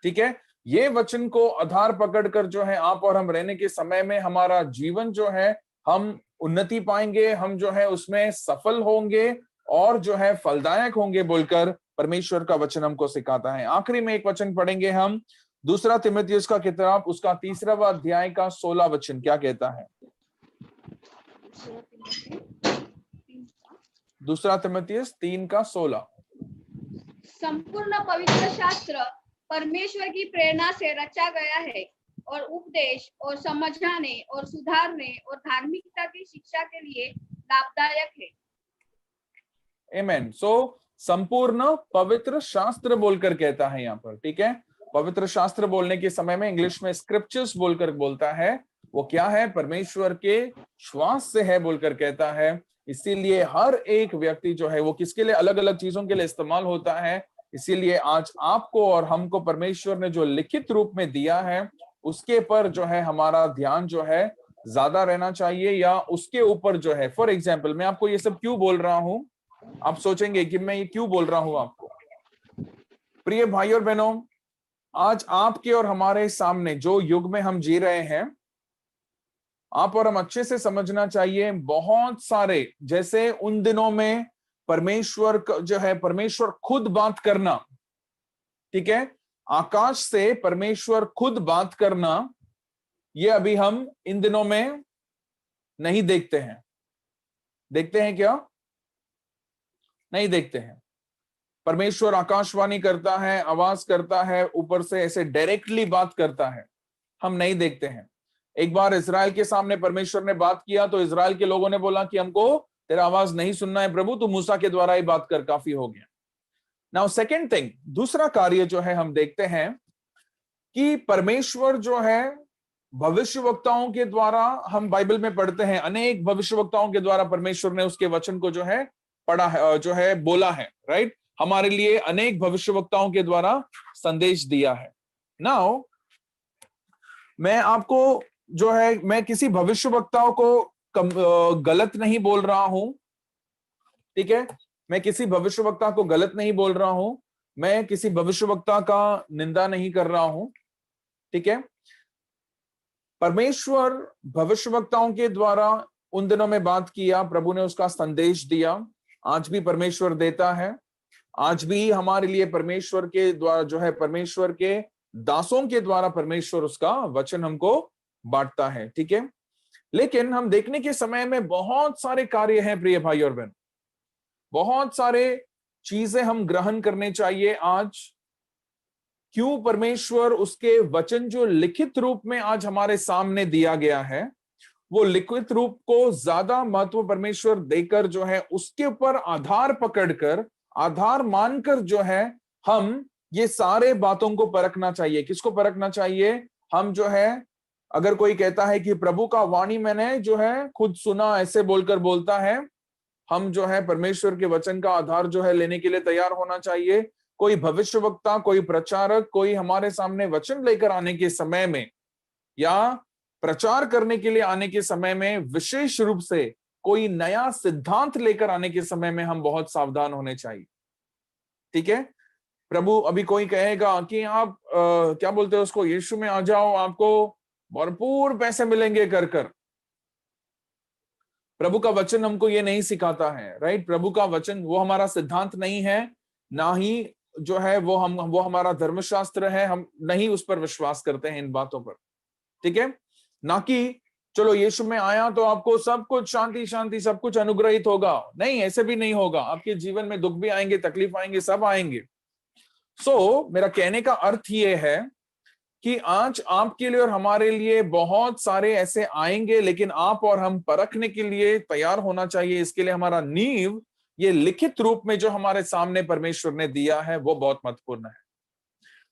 ठीक है, ये वचन को आधार पकड़कर जो है आप और हम रहने के समय में हमारा जीवन जो है हम उन्नति पाएंगे, हम जो है उसमें सफल होंगे और जो है फलदायक होंगे बोलकर परमेश्वर का वचन हमको सिखाता है। आखिरी में एक वचन पढ़ेंगे हम, 2 तीमुथियुस का किताब उसका 3वां अध्याय का 16 वचन क्या कहता है। 2 तीमुथियुस 3 का 16। संपूर्ण पवित्र शास्त्र परमेश्वर की प्रेरणा से रचा गया है और उपदेश और समझाने और सुधारने और धार्मिकता की शिक्षा के लिए लाभदायक है। आमेन। सो संपूर्ण पवित्र शास्त्र बोलकर कहता है यहाँ पर। ठीक है, पवित्र शास्त्र बोलने के समय में इंग्लिश में स्क्रिप्चर्स बोलकर बोलता है, वो क्या है, परमेश्वर के श्वास से है बोलकर कहता है। इसीलिए हर एक व्यक्ति जो है वो किसके लिए, अलग अलग चीजों के लिए इस्तेमाल होता है। इसीलिए आज आपको और हमको परमेश्वर ने जो लिखित रूप में दिया है उसके पर जो है हमारा ध्यान जो है ज्यादा रहना चाहिए, या उसके ऊपर जो है, फॉर एग्जाम्पल मैं आपको ये सब क्यों बोल रहा हूं, आप सोचेंगे कि मैं ये क्यों बोल रहा हूं आपको। प्रिय भाई और बहनों, आज आपके और हमारे सामने जो युग में हम जी रहे हैं, आप और हम अच्छे से समझना चाहिए, बहुत सारे, जैसे उन दिनों में परमेश्वर जो है, परमेश्वर खुद बात करना, ठीक है, आकाश से परमेश्वर खुद बात करना, ये अभी हम इन दिनों में नहीं देखते हैं। देखते हैं क्या? नहीं देखते हैं। परमेश्वर आकाशवाणी करता है, आवाज करता है, ऊपर से ऐसे डायरेक्टली बात करता है, हम नहीं देखते हैं। एक बार इजराइल के सामने परमेश्वर ने बात किया तो इजराइल के लोगों ने बोला कि हमको तेरा आवाज नहीं सुनना है प्रभु, तू मूसा के द्वारा ही बात कर, काफी हो गया। नाउ सेकंड थिंग, दूसरा कार्य जो है हम देखते हैं कि परमेश्वर जो है भविष्यवक्ताओं के द्वारा, हम बाइबल में पढ़ते हैं अनेक भविष्यवक्ताओं के द्वारा परमेश्वर ने उसके वचन को जो है पढ़ा है, जो है बोला है, राइट। हमारे लिए अनेक भविष्यवक्ताओं के द्वारा संदेश दिया है। नाउ मैं आपको जो है, मैं किसी भविष्यवक्ताओं को गलत नहीं बोल रहा हूं, ठीक है, मैं किसी भविष्यवक्ता को गलत नहीं बोल रहा हूं, मैं किसी भविष्यवक्ता का निंदा नहीं कर रहा हूं, ठीक है। परमेश्वर भविष्यवक्ताओं के द्वारा उन दिनों में बात किया, प्रभु ने उसका संदेश दिया, आज भी परमेश्वर देता है। आज भी हमारे लिए परमेश्वर के द्वारा जो है, परमेश्वर के दासों के द्वारा परमेश्वर उसका वचन हमको बांटता है, ठीक है। लेकिन हम देखने के समय में बहुत सारे कार्य हैं प्रिय भाई और बहन, बहुत सारे चीजें हम ग्रहण करने चाहिए आज। क्यों? परमेश्वर उसके वचन जो लिखित रूप में आज हमारे सामने दिया गया है, वो लिखित रूप को ज्यादा महत्व परमेश्वर देकर जो है उसके ऊपर आधार पकड़कर, आधार मानकर जो है हम ये सारे बातों को परखना चाहिए। किसको परखना चाहिए? हम जो है, अगर कोई कहता है कि प्रभु का वाणी मैंने जो है खुद सुना, ऐसे बोलकर बोलता है, हम जो है परमेश्वर के वचन का आधार जो है लेने के लिए तैयार होना चाहिए। कोई भविष्यवक्ता, कोई प्रचारक, कोई हमारे सामने वचन लेकर आने के समय में या प्रचार करने के लिए आने के समय में, विशेष रूप से कोई नया सिद्धांत लेकर आने के समय में हम बहुत सावधान होने चाहिए, ठीक है। प्रभु अभी कोई कहेगा कि आप क्या बोलते हैं उसको, यीशु में आ जाओ, आपको भरपूर पैसे मिलेंगे कर कर। प्रभु का वचन हमको ये नहीं सिखाता है, राइट। प्रभु का वचन वो हमारा सिद्धांत नहीं है, ना ही जो है वो हमारा धर्मशास्त्र है, हम नहीं उस पर विश्वास करते हैं इन बातों पर, ठीक है। ना कि चलो यीशु में आया तो आपको सब कुछ शांति शांति, सब कुछ अनुग्रहित होगा, नहीं, ऐसे भी नहीं होगा। आपके जीवन में दुख भी आएंगे, तकलीफ आएंगे, सब आएंगे। मेरा कहने का अर्थ ये है कि आज आपके लिए और हमारे लिए बहुत सारे ऐसे आएंगे, लेकिन आप और हम परखने के लिए तैयार होना चाहिए। इसके लिए हमारा नींव ये लिखित रूप में जो हमारे सामने परमेश्वर ने दिया है वो बहुत महत्वपूर्ण है।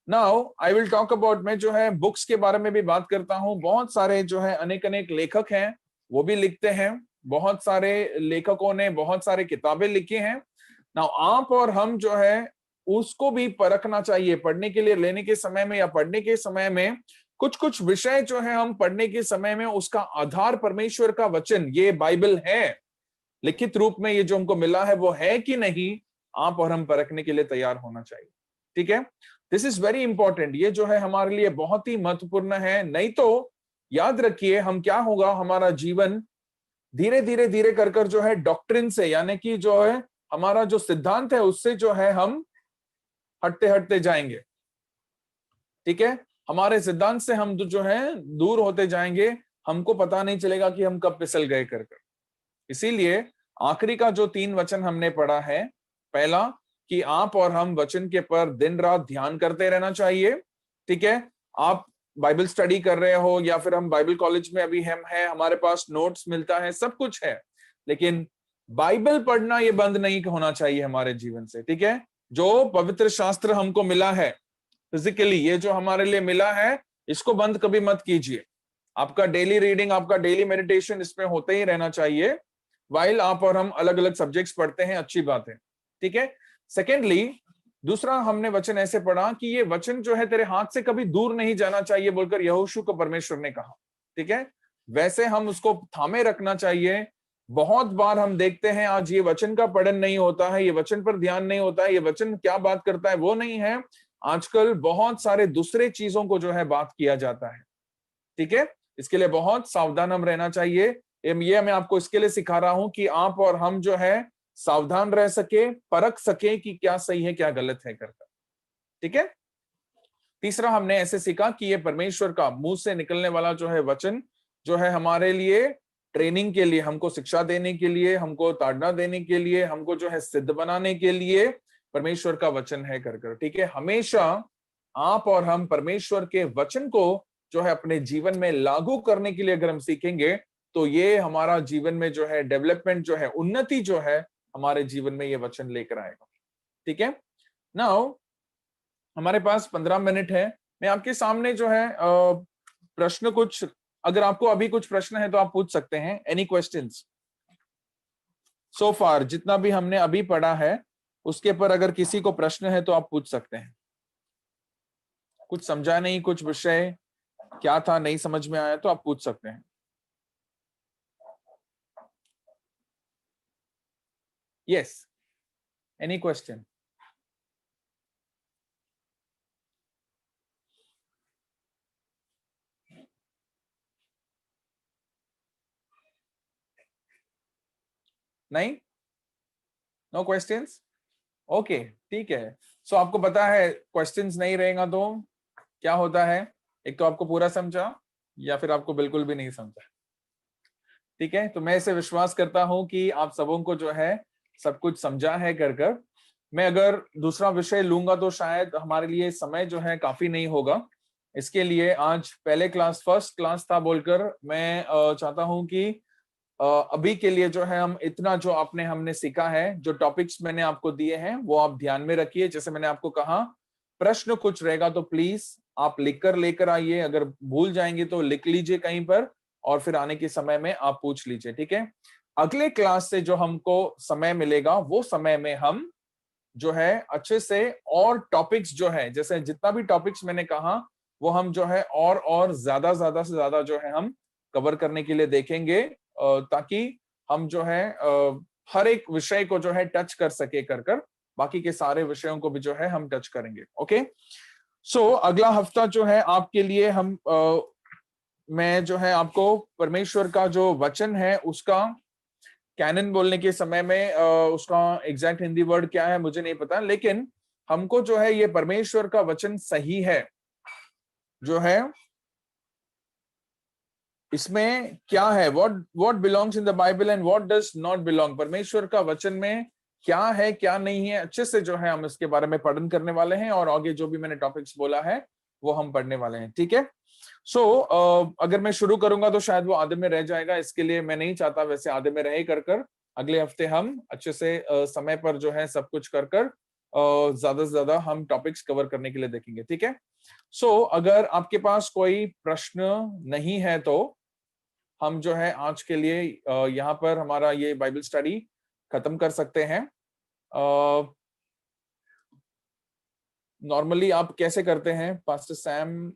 Now I will talk about, मैं जो है बुक्स के बारे में भी बात करता हूं। बहुत सारे जो है अनेक अनेक लेखक हैं, वो भी लिखते हैं। बहुत सारे लेखकों ने बहुत सारे किताबें लिखी हैं। नाउ आप और हम जो है उसको भी परखना चाहिए। पढ़ने के लिए लेने के समय में या पढ़ने के समय में कुछ कुछ विषय जो है हम पढ़ने के समय में उसका आधार परमेश्वर का वचन, ये बाइबल है, लिखित रूप में ये जो हमको मिला है वो है कि नहीं, आप और हम परखने के लिए तैयार होना चाहिए, ठीक है। दिस इज वेरी इंपॉर्टेंट, ये जो है हमारे लिए बहुत ही महत्वपूर्ण है। नहीं तो याद रखिए हम क्या होगा, हमारा जीवन धीरे धीरे धीरे कर कर जो है डॉक्ट्रिन से, यानी कि जो है हमारा जो सिद्धांत है उससे जो है हम हटते हटते जाएंगे, ठीक है। हमारे सिद्धांत से हम जो है दूर होते जाएंगे, हमको पता नहीं चलेगा कि हम कब फिसल गए कर कर। इसीलिए आखिरी का जो 3 वचन हमने पढ़ा है, पहला कि आप और हम वचन के पर दिन रात ध्यान करते रहना चाहिए, ठीक है। आप बाइबल स्टडी कर रहे हो या फिर हम बाइबल कॉलेज में अभी हम हैं, हमारे पास नोट्स मिलता है, सब कुछ है, लेकिन बाइबल पढ़ना ये बंद नहीं होना चाहिए हमारे जीवन से, ठीक है। जो पवित्र शास्त्र हमको मिला है फिजिकली, ये जो हमारे लिए मिला है, इसको बंद कभी मत कीजिए। आपका डेली रीडिंग, आपका डेली मेडिटेशन इसमें होते ही रहना चाहिए, वाइल आप और हम अलग अलग सब्जेक्ट्स पढ़ते हैं, अच्छी बात है, ठीक है। सेकेंडली, दूसरा हमने वचन ऐसे पढ़ा कि ये वचन जो है तेरे हाथ से कभी दूर नहीं जाना चाहिए बोलकर यहोशू को परमेश्वर ने कहा, ठीक है। वैसे हम उसको थामे रखना चाहिए। बहुत बार हम देखते हैं आज ये वचन का पठन नहीं होता है, ये वचन पर ध्यान नहीं होता है, ये वचन क्या बात करता है वो नहीं है, आजकल बहुत सारे दूसरे चीजों को जो है बात किया जाता है, ठीक है। इसके लिए बहुत सावधान हम रहना चाहिए। ये मैं आपको इसके लिए सिखा रहा हूं कि आप और हम जो है सावधान रह सके, परख सके कि क्या सही है क्या गलत है करकर, ठीक है। तीसरा हमने ऐसे सीखा कि ये परमेश्वर का मुंह से निकलने वाला जो है वचन जो है हमारे लिए ट्रेनिंग के लिए, हमको शिक्षा देने के लिए, हमको ताड़ना देने के लिए, हमको जो है सिद्ध बनाने के लिए परमेश्वर का वचन है कर। ठीक है, हमेशा आप और हम परमेश्वर के वचन को जो है अपने जीवन में लागू करने के लिए अगर हम सीखेंगे तो ये हमारा जीवन में जो है डेवलपमेंट जो है, उन्नति जो है हमारे जीवन में ये वचन लेकर आएगा। ठीक है, नाउ हमारे पास 15 मिनट है। मैं आपके सामने जो है प्रश्न कुछ, अगर आपको अभी कुछ प्रश्न है तो आप पूछ सकते हैं। एनी क्वेश्चंस सो फार, जितना भी हमने अभी पढ़ा है उसके पर अगर किसी को प्रश्न है तो आप पूछ सकते हैं। कुछ समझा नहीं, कुछ विषय क्या था नहीं समझ में आया तो आप पूछ सकते हैं। Yes, any question? नहीं, नो क्वेश्चंस? ओके, ठीक है। सो आपको पता है क्वेश्चंस नहीं रहेगा तो क्या होता है, एक तो आपको पूरा समझा या फिर आपको बिल्कुल भी नहीं समझा। ठीक है, तो मैं इसे विश्वास करता हूं कि आप सबों को जो है सब कुछ समझा है कर। मैं अगर दूसरा विषय लूंगा तो शायद हमारे लिए समय जो है काफी नहीं होगा। इसके लिए आज पहले क्लास, फर्स्ट क्लास था बोलकर मैं चाहता हूं कि अभी के लिए जो है हम इतना जो हमने सीखा है, जो टॉपिक्स मैंने आपको दिए हैं वो आप ध्यान में रखिए। जैसे मैंने आपको कहा, प्रश्न कुछ रहेगा तो प्लीज आप लिखकर लेकर आइए, अगर भूल जाएंगे तो लिख लीजिए कहीं पर और फिर आने के समय में आप पूछ लीजिए। ठीक है, अगले क्लास से जो हमको समय मिलेगा वो समय में हम जो है अच्छे से और टॉपिक्स जो है, जैसे जितना भी टॉपिक्स मैंने कहा वो हम जो है और ज्यादा से ज्यादा जो है हम कवर करने के लिए देखेंगे, ताकि हम जो है हर एक विषय को जो है टच कर सके कर बाकी के सारे विषयों को भी जो है हम टच करेंगे। ओके, सो अगला हफ्ता जो है आपके लिए हम मैं जो है आपको परमेश्वर का जो वचन है उसका कैनन बोलने के समय में उसका एग्जैक्ट हिंदी वर्ड क्या है मुझे नहीं पता, लेकिन हमको जो है ये परमेश्वर का वचन सही है जो है इसमें क्या है, what belongs in the Bible and what does not belong, परमेश्वर का वचन में क्या है क्या नहीं है, अच्छे से जो है हम इसके बारे में पठन करने वाले हैं और आगे जो भी मैंने टॉपिक्स बोला है वो हम पढ़ने वाले हैं। ठीक है, सो अगर मैं शुरू करूंगा तो शायद वो आधे में रह जाएगा, इसके लिए मैं नहीं चाहता वैसे आधे में रहे कर। अगले हफ्ते हम अच्छे से समय पर जो है सब कुछ कर ज्यादा से ज्यादा हम टॉपिक्स कवर करने के लिए देखेंगे। ठीक है, सो अगर आपके पास कोई प्रश्न नहीं है तो हम जो है आज के लिए यहाँ पर हमारा ये बाइबल स्टडी खत्म कर सकते हैं। नॉर्मली आप कैसे करते हैं, पास्टर सैम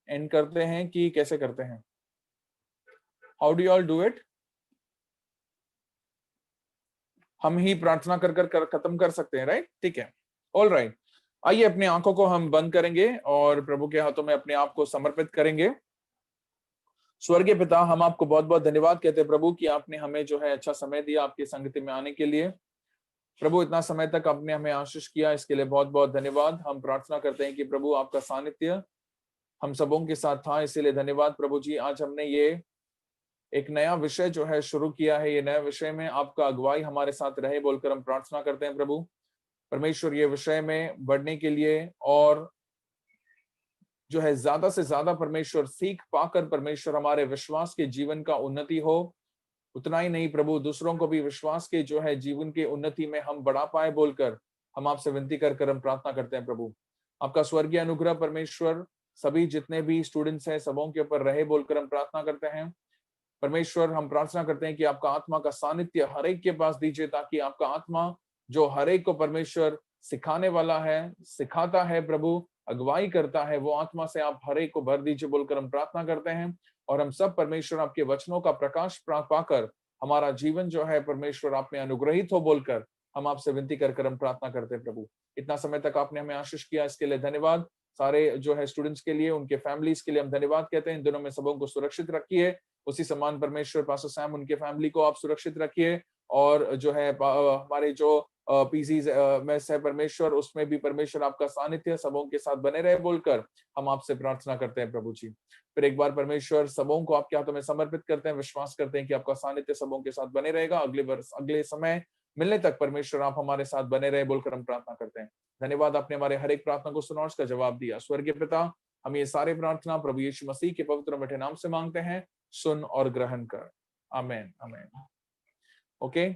एंड करते हैं कि कैसे करते हैं? How do you all do it? हम ही प्रार्थना कर खत्म कर सकते हैं, राइट? ठीक है, ऑल राइट। आइए अपनी आंखों को हम बंद करेंगे और प्रभु के हाथों में अपने आप को समर्पित करेंगे। स्वर्गीय पिता, हम आपको बहुत बहुत धन्यवाद कहते हैं प्रभु कि आपने हमें जो है अच्छा समय दिया आपकी संगति में आने के लिए। प्रभु इतना समय तक आपने हमें आशीष किया, इसके लिए बहुत बहुत धन्यवाद। हम प्रार्थना करते हैं कि प्रभु आपका सानिध्य हम सबों के साथ था, इसीलिए धन्यवाद प्रभु जी। आज हमने ये एक नया विषय जो है शुरू किया है, ये नया विषय में आपका अगुवाई हमारे साथ रहे बोलकर हम प्रार्थना करते हैं प्रभु परमेश्वर। ये विषय में बढ़ने के लिए और जो है ज्यादा से ज्यादा परमेश्वर सीख पाकर परमेश्वर हमारे विश्वास के जीवन का उन्नति हो। उतना ही नहीं प्रभु, दूसरों को भी विश्वास के जो है जीवन के उन्नति में हम बढ़ा पाए बोलकर हम आपसे विनती कर हम प्रार्थना करते हैं प्रभु। आपका स्वर्गीय अनुग्रह परमेश्वर सभी जितने भी स्टूडेंट्स हैं सबों के ऊपर रहे बोलकर हम प्रार्थना करते हैं परमेश्वर। हम प्रार्थना करते हैं कि आपका आत्मा का सानिध्य हर एक के पास दीजिए, ताकि आपका आत्मा जो हर एक को परमेश्वर सिखाने वाला है, सिखाता है प्रभु, अगुवाई करता है, वो आत्मा से आप हर एक को भर दीजिए बोलकर हम प्रार्थना करते हैं। और हम सब परमेश्वर आपके वचनों का प्रकाश पाकर हमारा जीवन जो है परमेश्वर आप में अनुग्रहित हो बोलकर हम आपसे विनती कर हम प्रार्थना करते हैं प्रभु। इतना समय तक आपने हमें आशीष किया, इसके लिए धन्यवाद। सारे जो है स्टूडेंट्स के लिए, उनके फैमिलीज के लिए हम धन्यवाद कहते हैं। इन दिनों में सबों को सुरक्षित रखिए, उसी समान परमेश्वर पास्टर सैम उनके फैमिली को आप सुरक्षित रखिए। और जो है हमारे जो पीसीज में से परमेश्वर, उसमें भी परमेश्वर आपका सानिध्य सबों के साथ बने रहे बोलकर हम आपसे प्रार्थना करते हैं प्रभु जी। फिर एक बार परमेश्वर सबों को आपके हाथों में समर्पित करते हैं, विश्वास करते हैं कि आपका सानिध्य सबों के साथ बने रहेगा। अगले वर्ष, अगले समय मिलने तक परमेश्वर आप हमारे साथ बने रहे बोलकर हम प्रार्थना करते हैं। धन्यवाद, आपने हमारे हर एक प्रार्थना को सुना और उसका जवाब दिया। स्वर्गीय पिता, हम ये सारे प्रार्थना प्रभु यीशु मसीह के पवित्र मीठे नाम से मांगते हैं, सुन और ग्रहण कर। आमेन, आमेन। Okay,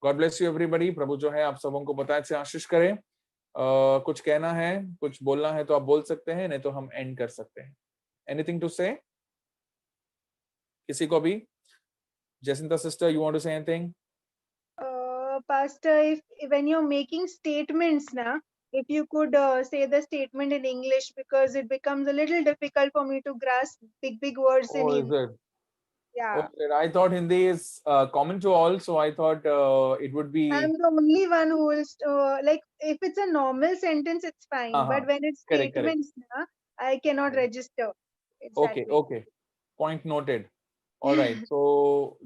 God bless you everybody. प्रभु जो है आप सबों को बताए से आशीष करें। कुछ कहना है, कुछ बोलना है तो आप बोल सकते हैं, नहीं तो हम एंड कर सकते हैं। एनीथिंग टू से? किसी को भी? Jacinta sister, you want to say anything? Pastor, if when you're making statements now, if you could say the statement in English, because it becomes a little difficult for me to grasp big words in Oh, is Hindi. it? Yeah. Okay, I thought Hindi is common to all, so I thought it would be. I'm the only one who will like if it's a normal sentence, it's fine. But when it's Correct, correct. statements, na, I cannot Correct. register. Exactly. Okay, okay. Point noted. All right, so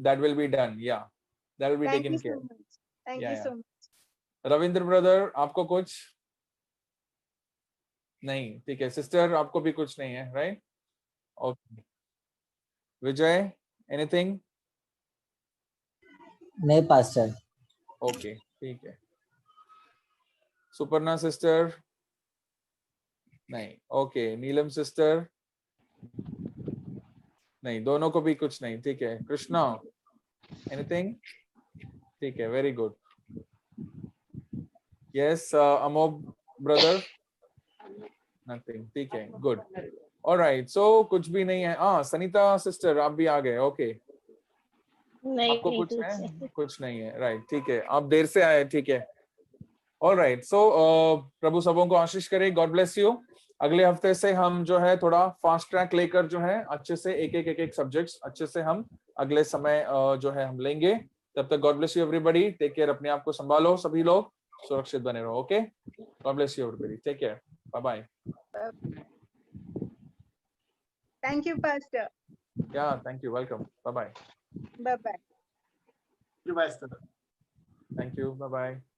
that will be done. Yeah, that will be Thank taken you care. so much. Thank Yeah, you yeah. so much. Ravindra brother, आपको कुछ नहीं? ठीक है। Sister, आपको भी कुछ नहीं है, राइट? ओके। विजय, एनीथिंग? नहीं पास्टर। ओके, ठीक है। सुपर्णा सिस्टर? नहीं। ओके। नीलम सिस्टर? नहीं, दोनों को भी कुछ नहीं। ठीक है। कृष्णा, एनीथिंग? ठीक है, वेरी गुड। यस, अमोघ ब्रदर? नथिंग। ठीक है, गुड। ऑलराइट, सो कुछ भी नहीं है। सनीता सिस्टर, आप भी आ गए। ओके, आपको कुछ है? कुछ नहीं है, राइट। ठीक है, आप देर से आए। ठीक है, ऑलराइट। सो प्रभु सबों को आशीष करे। God bless you. अगले हफ्ते से हम जो है थोड़ा फास्ट ट्रैक लेकर जो है अच्छे से एक सब्जेक्ट्स अच्छे से हम अगले समय जो है हम लेंगे। तब तक God bless you everybody. Take care, अपने आप को संभालो, सभी लोग सुरक्षित बने रहो। Okay, God bless you everybody. Take care, bye bye. Thank you, Pastor. Yeah, thank you. Welcome. Bye bye. Bye bye. Thank you. Bye bye.